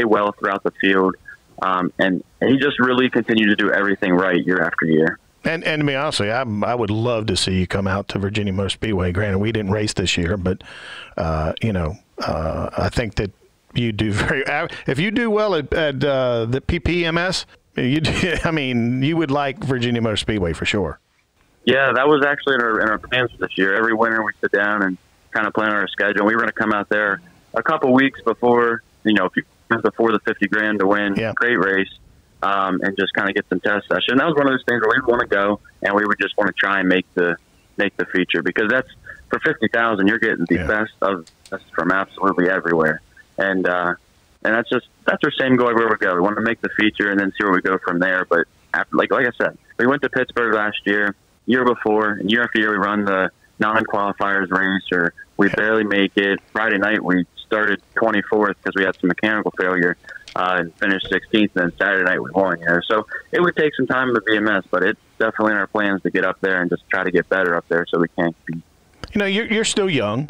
well throughout the field. And he just really continued to do everything right year after year. And to be honest with you, I would love to see you come out to Virginia Motor Speedway. Granted, we didn't race this year, but, I think that you do if you do well at the PPMS, you would like Virginia Motor Speedway for sure. Yeah, that was actually in our plans for this year. Every winter we sit down and kind of plan our schedule. We were going to come out there a couple weeks before, before the 50 grand to win. Great race, and just kind of get some test session. That was one of those things where we'd want to go, and we would just want to try and make the feature, because that's for 50,000. You're getting the best from absolutely everywhere, and that's our same goal everywhere we go. We want to make the feature and then see where we go from there. But after, like I said, we went to Pittsburgh last year before, and year after year we run the non-qualifiers race, or we barely make it. Friday night we started 24th because we had some mechanical failure and finished 16th, and then Saturday night we won. So it would take some time to be a mess, but it's definitely in our plans to get up there and just try to get better up there so we can compete. You're still young.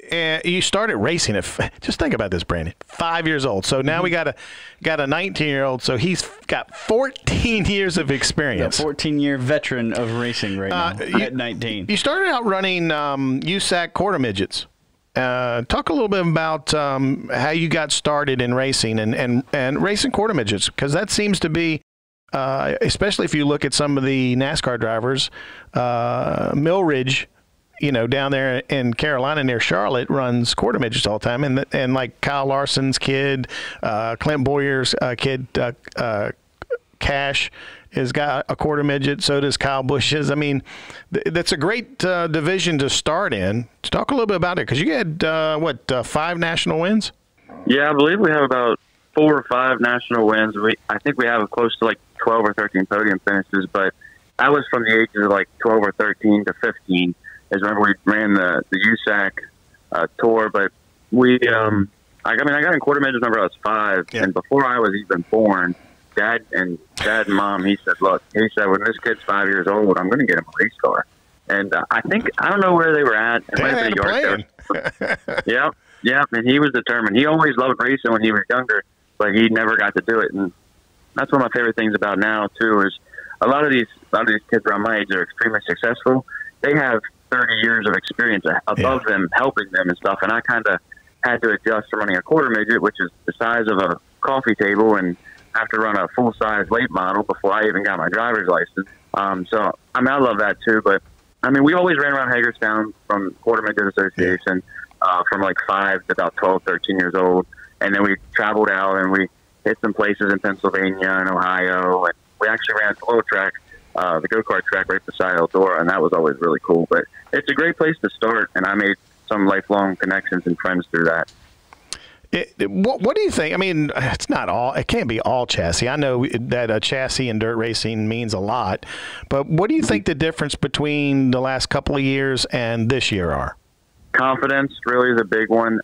And you started racing just think about this, Brandon, 5 years old. So now we got a 19-year-old. So he's got 14 years of experience. A 14-year veteran of racing right now at 19. You started out running USAC quarter midgets. Talk a little bit about how you got started in racing and racing quarter midgets, because that seems to be, especially if you look at some of the NASCAR drivers, Millridge down there in Carolina near Charlotte runs quarter midgets all the time, and like Kyle Larson's kid, Clint Boyer's kid, Cash has got a quarter midget. So does Kyle Bush's. I mean, that's a great division to start in. Talk a little bit about it, because you had 5 national wins. Yeah, I believe we have about 4 or 5 national wins. I think we have close to like 12 or 13 podium finishes, but I was from the ages of like 12 or 13 to 15. Is whenever we ran the USAC tour, but I got in quarter midgets whenever I was 5, and before I was even born, Dad and Mom, he said, when this kid's 5 years old, I'm going to get him a race car. And I don't know where they were at. It might have been yard sales. Yeah, and he was determined. He always loved racing when he was younger, but he never got to do it. And that's one of my favorite things about now too, is a lot of these kids around my age are extremely successful. They have 30 years of experience above them, helping them and stuff. And I kind of had to adjust from running a quarter midget, which is the size of a coffee table, and have to run a full-size late model before I even got my driver's license. So, I love that too. But, we always ran around Hagerstown from Quarter Midget Association from like 5 to about 12, 13 years old. And then we traveled out and we hit some places in Pennsylvania and Ohio. And we actually ran a little track, the go-kart track right beside Eldora, and that was always really cool. But it's a great place to start, and I made some lifelong connections and friends through that. What do you think? It can't be all chassis. I know that a chassis in dirt racing means a lot, but what do you think the difference between the last couple of years and this year are? Confidence really is a big one,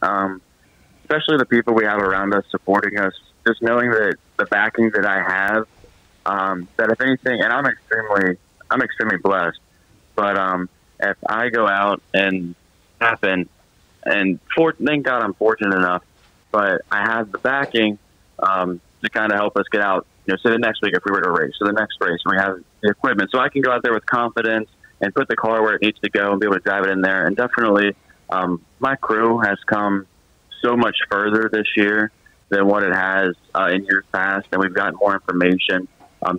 especially the people we have around us supporting us. Just knowing that the backing that I have, that if anything, and I'm extremely blessed, but if I go out and happen, and thank God I'm fortunate enough, but I have the backing to kind of help us get out. So the next week, if we were to race, so the next race, we have the equipment, so I can go out there with confidence and put the car where it needs to go and be able to drive it in there. And definitely, my crew has come so much further this year than what it has in years past, and we've gotten more information.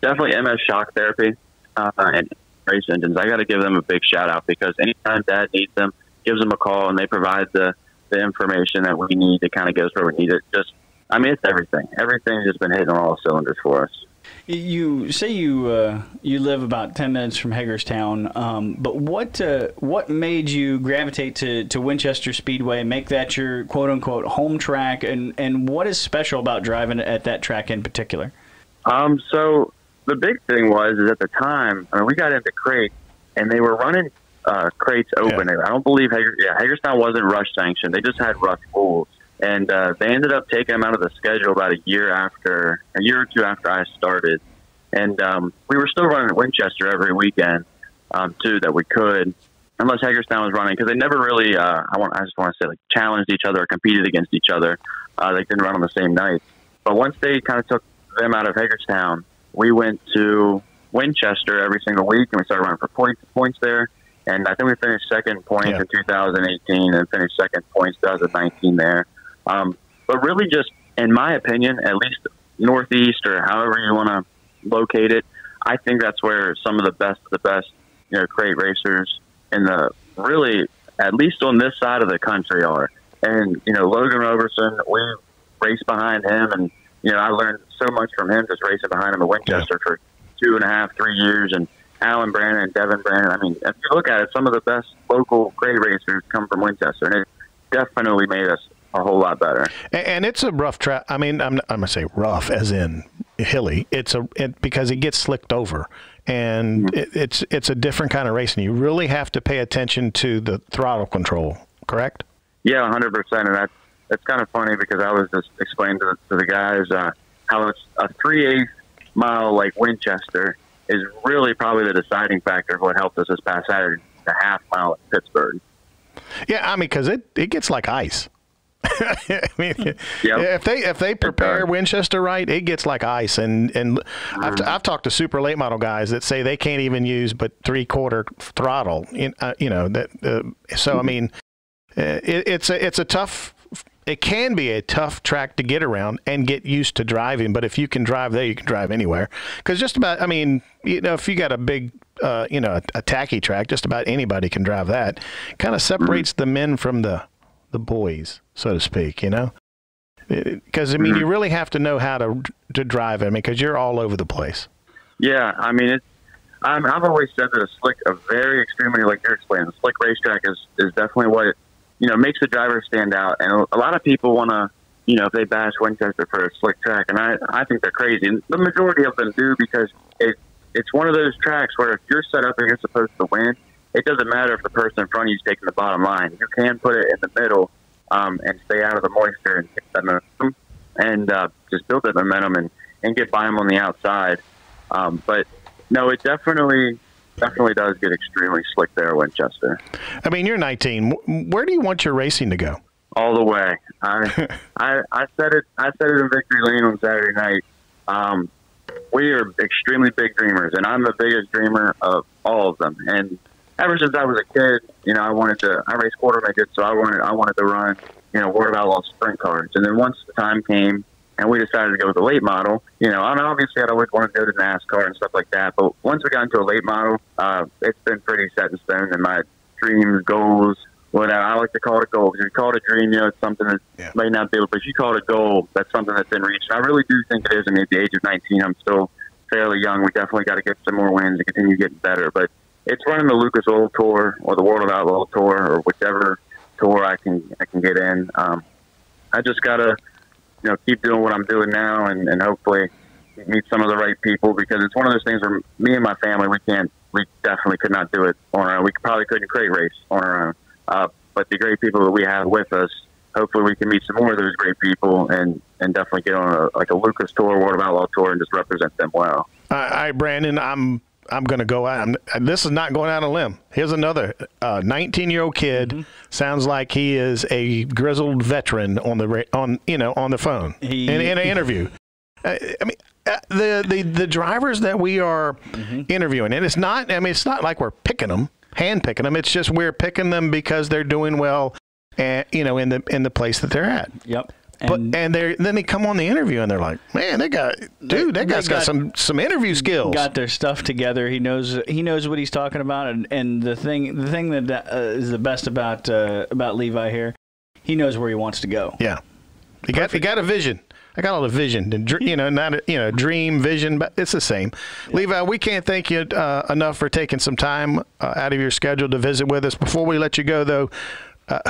Definitely MS Shock Therapy and Race Engines. I got to give them a big shout out, because anytime Dad needs them, gives them a call, and they provide the information that we need to kind of get us where we need it. It's everything. Everything's just been hitting on all cylinders for us. You say you live about 10 minutes from Hagerstown, but what made you gravitate to Winchester Speedway, make that your quote-unquote home track, and what is special about driving at that track in particular? So the big thing is at the time, we got into crates, and they were running crates open. I don't believe Hagerstown wasn't rush sanctioned. They just had rush rules. And they ended up taking them out of the schedule about a year or two after I started. And we were still running at Winchester every weekend, too, that we could, unless Hagerstown was running, because they never really, I just want to say, challenged each other or competed against each other. They didn't run on the same night. But once they kind of took them out of Hagerstown, we went to Winchester every single week, and we started running for points there. And I think we finished second points in 2018 and finished second points 2019 there. But really just, in my opinion, at least Northeast or however you want to locate it, I think that's where some of the best crate racers in the really, at least on this side of the country are. And, Logan Roberson, we raced behind him, and, I learned so much from him just racing behind him at Winchester for 2.5, 3 years. And Alan Brandon and Devin Brandon, if you look at it, some of the best local crate racers come from Winchester, and it definitely made us a whole lot better. And it's a rough track. I'm going to say rough as in hilly. Because it gets slicked over, and it's a different kind of racing. You really have to pay attention to the throttle control, correct? Yeah, 100%. And that's kind of funny, because I was just explaining to the guys how it's a 3/8 mile like Winchester is really probably the deciding factor of what helped us this past Saturday, the half mile at Pittsburgh. Yeah, because it gets like ice. If they prepare Winchester right, it gets like ice. And I've talked to super late model guys that say they can't even use but 3/4 throttle. It's a tough it can be a tough track to get around and get used to driving. But if you can drive there, you can drive anywhere. Because just about, I mean, if you got a big, a tacky track, just about anybody can drive that. Kind of separates the men from the boys, so to speak, Because, I mean, you really have to know how to drive it, because you're all over the place. Yeah, I mean, I've always said that a very extremely, like you're explaining, a slick racetrack is definitely what, makes the driver stand out. And a lot of people want to, if they bash Winchester for a slick track, and I think they're crazy. And the majority of them do, because it's one of those tracks where if you're set up and you're supposed to win, it doesn't matter if the person in front of you is taking the bottom line. You can put it in the middle and stay out of the moisture and get that momentum and just build that momentum and get by them on the outside. But no, it definitely does get extremely slick there at Winchester. I mean, you're 19. Where do you want your racing to go? All the way. I said it in Victory Lane on Saturday night. We are extremely big dreamers, and I'm the biggest dreamer of all of them. And ever since I was a kid, I raced quarter midgets, so I wanted to run, World of Outlaw sprint cars. And then once the time came and we decided to go with the late model, and obviously I'd always wanted to go to NASCAR and stuff like that. But once we got into a late model, it's been pretty set in stone, and my dreams, goals, whatever. I like to call it a goal, because if you call it a dream, it's something that may not be able, but if you call it a goal, that's something that's been reached. And I really do think it is. I mean, at the age of 19, I'm still fairly young. We definitely got to get some more wins and continue getting better. But it's running the Lucas Oil Tour or the World of Outlaw Tour or whichever tour I can get in. I just got to, keep doing what I'm doing now and hopefully meet some of the right people, because it's one of those things where me and my family, we definitely could not do it on our own. We probably couldn't crate race on our own. But the great people that we have with us, hopefully we can meet some more of those great people and definitely get on a Lucas Tour, World of Outlaw Tour, and just represent them well. All right, Brandon, I'm going to go out. This is not going out on a limb. Here's another 19-year-old kid. Mm-hmm. Sounds like he is a grizzled veteran on the phone in an interview. I mean, the drivers that we are interviewing, and it's not like we're picking them, hand-picking them. It's just we're picking them because they're doing well, and in the place that they're at. Yep. And then they come on the interview and they're like, man, that guy's got some interview skills. Got their stuff together. He knows what he's talking about. And the thing that is the best about Levi here, he knows where he wants to go. Yeah, he got a vision. I got all the vision, and dream, vision, but it's the same. Yeah. Levi, we can't thank you enough for taking some time out of your schedule to visit with us. Before we let you go, though,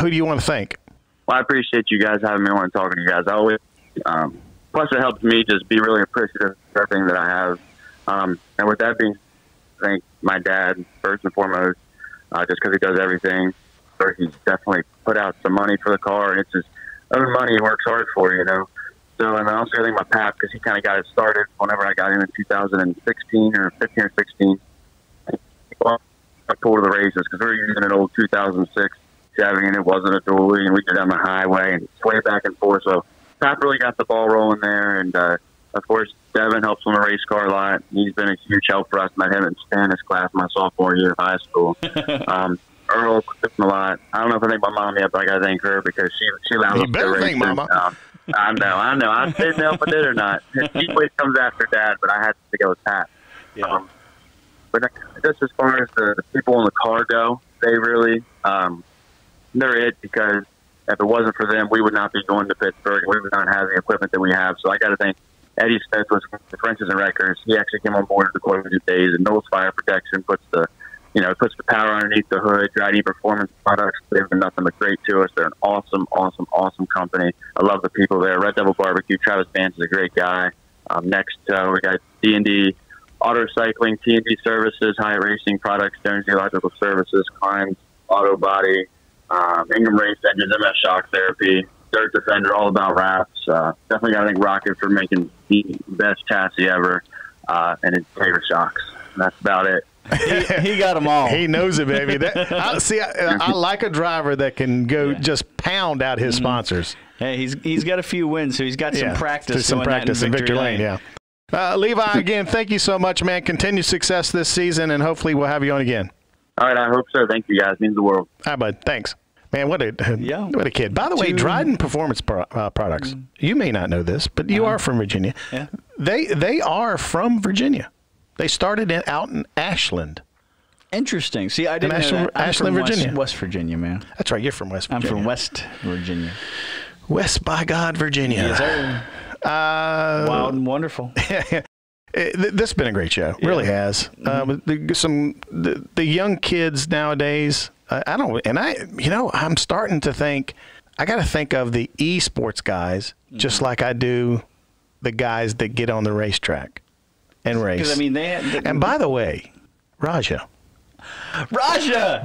who do you want to thank? Well, I appreciate you guys having me on and talking to you guys. I always, plus it helps me just be really appreciative of everything that I have. And with that being, I thank my dad first and foremost, just because he does everything. He's definitely put out some money for the car, and it's his own money he works hard for, So, and I also thank my pap, because he kind of got it started whenever I got in 2016 or 15 or 16. I pulled the races because we were using an old 2006 Chevy, and it wasn't a dually, and we did it on the highway and sway back and forth. So Pap really got the ball rolling there, and of course Devin helps on the race car a lot. He's been a huge help for us. Met him in Spanish class my sophomore year of high school. Earl a lot. I don't know if I thank my mom yet, but I got to thank her because she allows us to race. Mama. I know. I didn't know if I did or not. He always comes after Dad, but I had to go with Pat. Yeah. But just as far as the people in the car go, they really they're it, because if it wasn't for them, we would not be going to Pittsburgh. We would not have the equipment that we have. So I got to thank Eddie Smith with the Frenches and Wreckers. He actually came on board at the closing days, and Knowles Fire Protection puts the power underneath the hood. Dry Performance Products, they've been nothing but great to us. They're an awesome, awesome, awesome company. I love the people there. Red Devil Barbecue, Travis Vance is a great guy. Next, we got D&D Auto Cycling, T&D Services, Hyatt Racing Products, Jones Geological Services, Klein's Auto Body, Ingham Race Engines, MS Shock Therapy, Dirt Defender, all about wraps. Definitely got to thank Rocket for making the best chassis ever, and his favorite shocks. And that's about it. He got them all. He knows it, baby. I like a driver that can go just pound out his sponsors. Hey, he's got a few wins, so he's got some practice. Some practice in Victory Lane. Yeah. Levi, again, thank you so much, man. Continued success this season, and hopefully we'll have you on again. All right, I hope so. Thank you, guys. It means the world. All right, bud. Thanks. Man, what a kid. By the way, Dryden Performance Products, you may not know this, but you are from Virginia. Yeah. They are from Virginia. They started out in Ashland. Interesting. See, I didn't know that. I'm Ashland, from Virginia. West Virginia, man. That's right. You're from West Virginia. I'm from West Virginia. West by God, Virginia. Yes, sir. Wild and wonderful. This has been a great show. It really has. The young kids nowadays, I'm starting to think, I got to think of the esports guys just like I do the guys that get on the racetrack and race. Because, I mean, and by the way, Raja,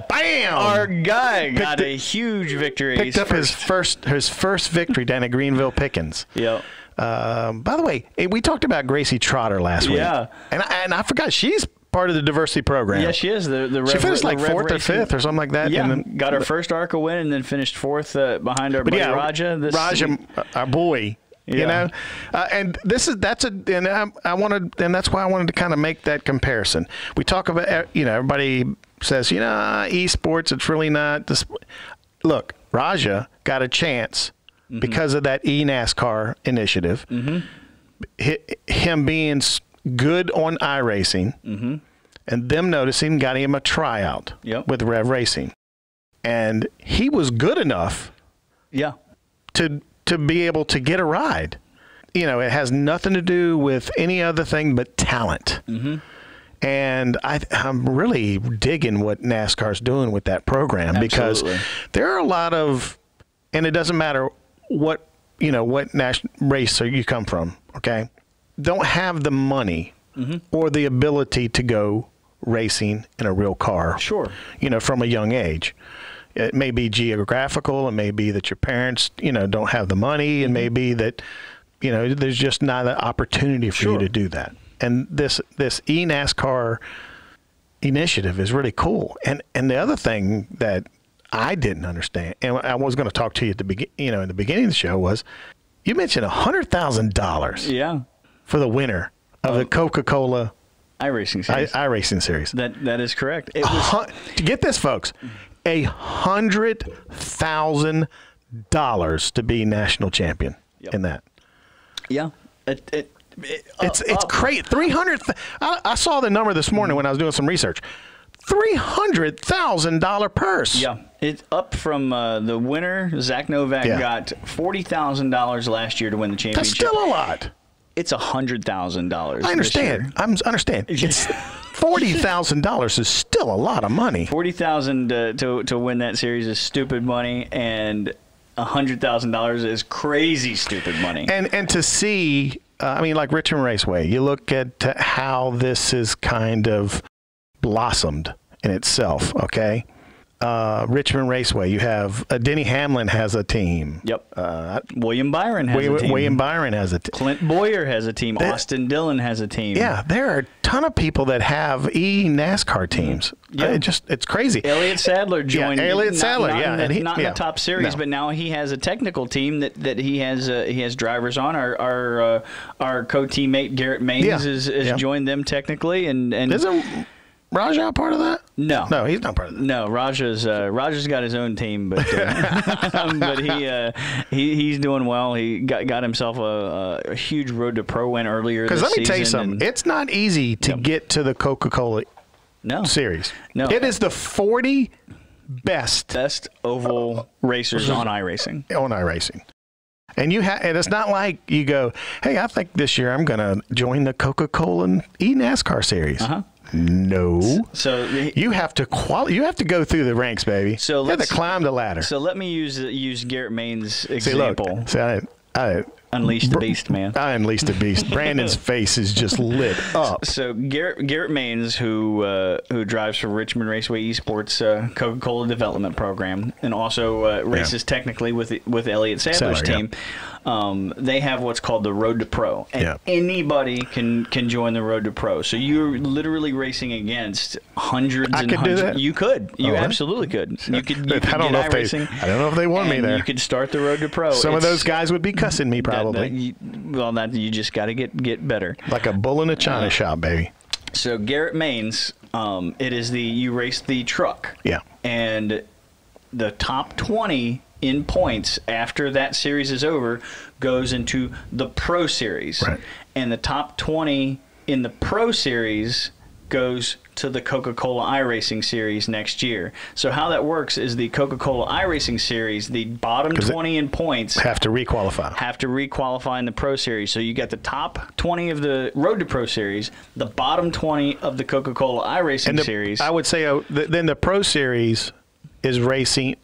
bam! Our guy got a huge victory. Picked up his first victory down at Greenville Pickens. Yep. By the way, we talked about Gracie Trotter last week. Yeah. And I forgot she's part of the diversity program. Yeah, she is. She finished like fourth or fifth or something like that. Yeah, and then, got her first ARCA win and then finished fourth behind our buddy Raja. Raja, our boy. Yeah. And that's why I wanted to kind of make that comparison. We talk about, everybody says, esports, it's really not this. Look, Raja got a chance because of that eNASCAR initiative, him being good on iRacing, and them noticing got him a tryout with Rev Racing. And he was good enough to be able to get a ride. It has nothing to do with any other thing but talent. And I'm really digging what NASCAR's doing with that program because there are a lot of, and it doesn't matter what race you come from, okay? Don't have the money or the ability to go racing in a real car. Sure. From a young age. It may be geographical. It may be that your parents, don't have the money. It may be that, there's just not an opportunity for you to do that. And this eNASCAR initiative is really cool. And the other thing that I didn't understand, and I was going to talk to you at the in the beginning of the show, was you mentioned $100,000 for the winner of the Coca-Cola iRacing series. iRacing series. That is correct. It was get this, folks. $100,000 to be national champion in that. Yeah. It's crazy. 300. I saw the number this morning when I was doing some research. $300,000 purse. Yeah, it's up from the winner. Zach Novak got $40,000 last year to win the championship. That's still a lot. It's $100,000. I understand. I understand. It's $40,000 is still a lot of money. $40,000 to win that series is stupid money, and $100,000 is crazy stupid money. And to see, like Richmond Raceway, you look at how this is kind of blossomed in itself. Okay. Richmond Raceway, you have Denny Hamlin has a team. Yep. William Byron has a team. William Byron has a team. Clint Boyer has a team. Austin Dillon has a team. Yeah, there are a ton of people that have NASCAR teams. Yeah. It's crazy. Elliott Sadler joined. Elliott Sadler, not in the top series, but now he has a technical team that he has drivers on. Our co-teammate Garrett Maines has joined them technically, and isn't Raja part of that? No, he's not part of that. No, Raja's got his own team, but but he's doing well. He got himself a huge Road to Pro win earlier this season. Because let me tell you something, it's not easy to get to the Coca-Cola series. No, it is the 40 best oval racers on iRacing. On iRacing. And and it's not like you go, hey, I think this year I'm going to join the Coca-Cola eNASCAR series. No. So you have to you have to go through the ranks, baby. So you have to climb the ladder. So let me use Garrett Main's example. See, I unleashed the beast, man. I unleashed the beast. Brandon's face is just lit up. So Garrett Maines, who drives for Richmond Raceway Esports Coca-Cola development program, and also races technically with Elliott Sadler's team. They have what's called the Road to Pro, and anybody can join the Road to Pro. So you're literally racing against hundreds and hundreds. Do that? You could. You absolutely could. You could. I don't know if they want me there. You could start the Road to Pro. Some of those guys would be cussing me probably. You just got to get better. Like a bull in a china shop, baby. So Garrett Maines, you race the truck. Yeah. And the top 20 in points after that series is over goes into the Pro Series. Right. And the top 20 in the Pro Series goes to the Coca-Cola iRacing Series next year. So how that works is the Coca-Cola iRacing Series, the bottom 20 in points have to requalify in the Pro Series. So you got the top 20 of the Road to Pro Series, the bottom 20 of the Coca-Cola iRacing Series. I would say then the Pro Series is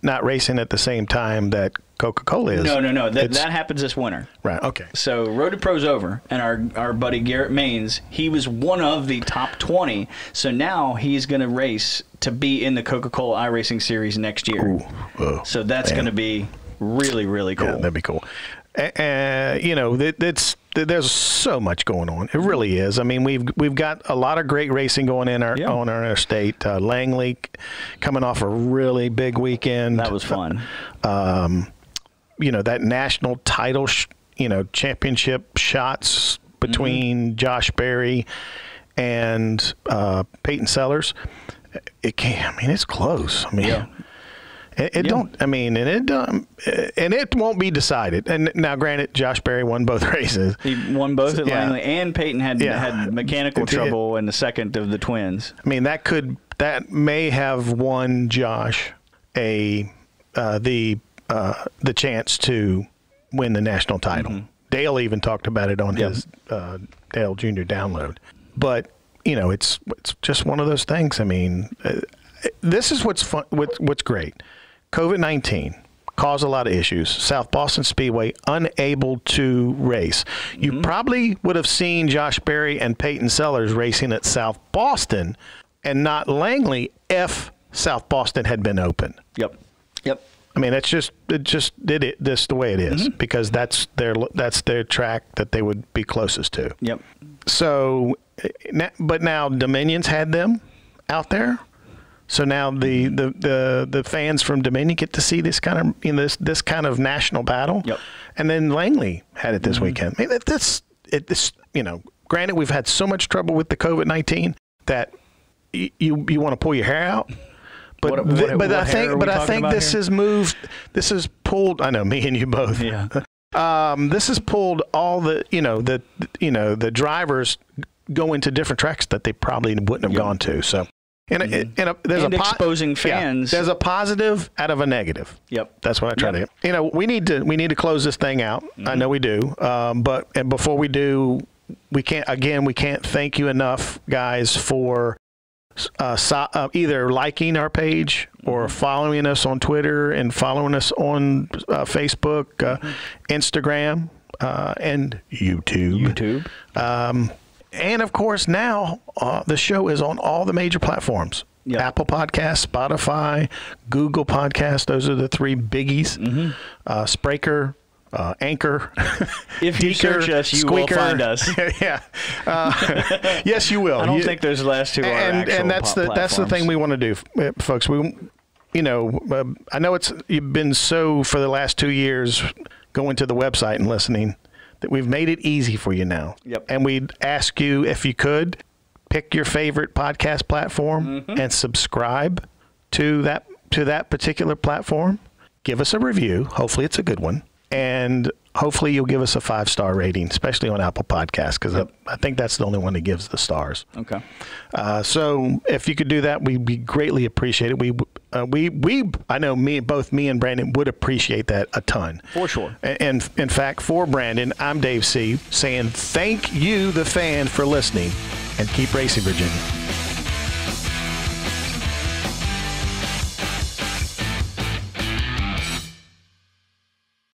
not racing at the same time that Coca-Cola is. No. That happens this winter. Right, okay. So Road to Pro's over, and our buddy Garrett Maines, he was one of the top 20. So now he's going to race to be in the Coca-Cola iRacing Series next year. So that's going to be really, really cool. Yeah, that'd be cool. There's so much going on. It really is. I mean, we've got a lot of great racing going on our state. Langley coming off a really big weekend. That was fun. That national title, championship shots between Josh Berry and Peyton Sellers. It's close. It won't be decided. And now, granted, Josh Berry won both races. He won both at Langley, and Peyton had mechanical trouble in the second of the twins. That may have won Josh the chance to win the national title. Mm-hmm. Dale even talked about it on his Dale Jr. download. But it's just one of those things. This is what's fun. What's great. COVID-19 caused a lot of issues. South Boston Speedway unable to race. You probably would have seen Josh Berry and Peyton Sellers racing at South Boston and not Langley if South Boston had been open. Yep. It's just this the way it is because that's their track that they would be closest to. Yep. So, but now Dominion's had them out there. So now the fans from Dominion get to see this kind of this kind of national battle. Yep. And then Langley had it this weekend. Granted, we've had so much trouble with the COVID-19 that you want to pull your hair out. But I think this has moved. This has pulled. I know me and you both. Yeah. This has pulled all the drivers go into different tracks that they probably wouldn't have gone to. So. There's exposing fans. There's a positive out of a negative. Yep. That's what I try to get. We need to close this thing out. I know we do. But before we do, we can't thank you enough, guys, for either liking our page or following us on Twitter and following us on Facebook, Instagram, and YouTube. And, of course, now the show is on all the major platforms. Yep. Apple Podcasts, Spotify, Google Podcasts. Those are the three biggies. Spreaker, Anchor. If you search us, you will find us. Yes, you will. I don't think those last two are and that's the thing we want to do, folks. I know you've been for the last 2 years going to the website and listening. That we've made it easy for you now. Yep. And we'd ask you, if you could, pick your favorite podcast platform and subscribe to that particular platform. Give us a review. Hopefully it's a good one. And hopefully you'll give us a 5-star rating, especially on Apple Podcasts, because I think that's the only one that gives the stars. Okay. So if you could do that, we'd be greatly appreciated. I know both me and Brandon would appreciate that a ton. For sure. And in fact, for Brandon, I'm Dave C. saying thank you, the fan, for listening, and keep racing, Virginia.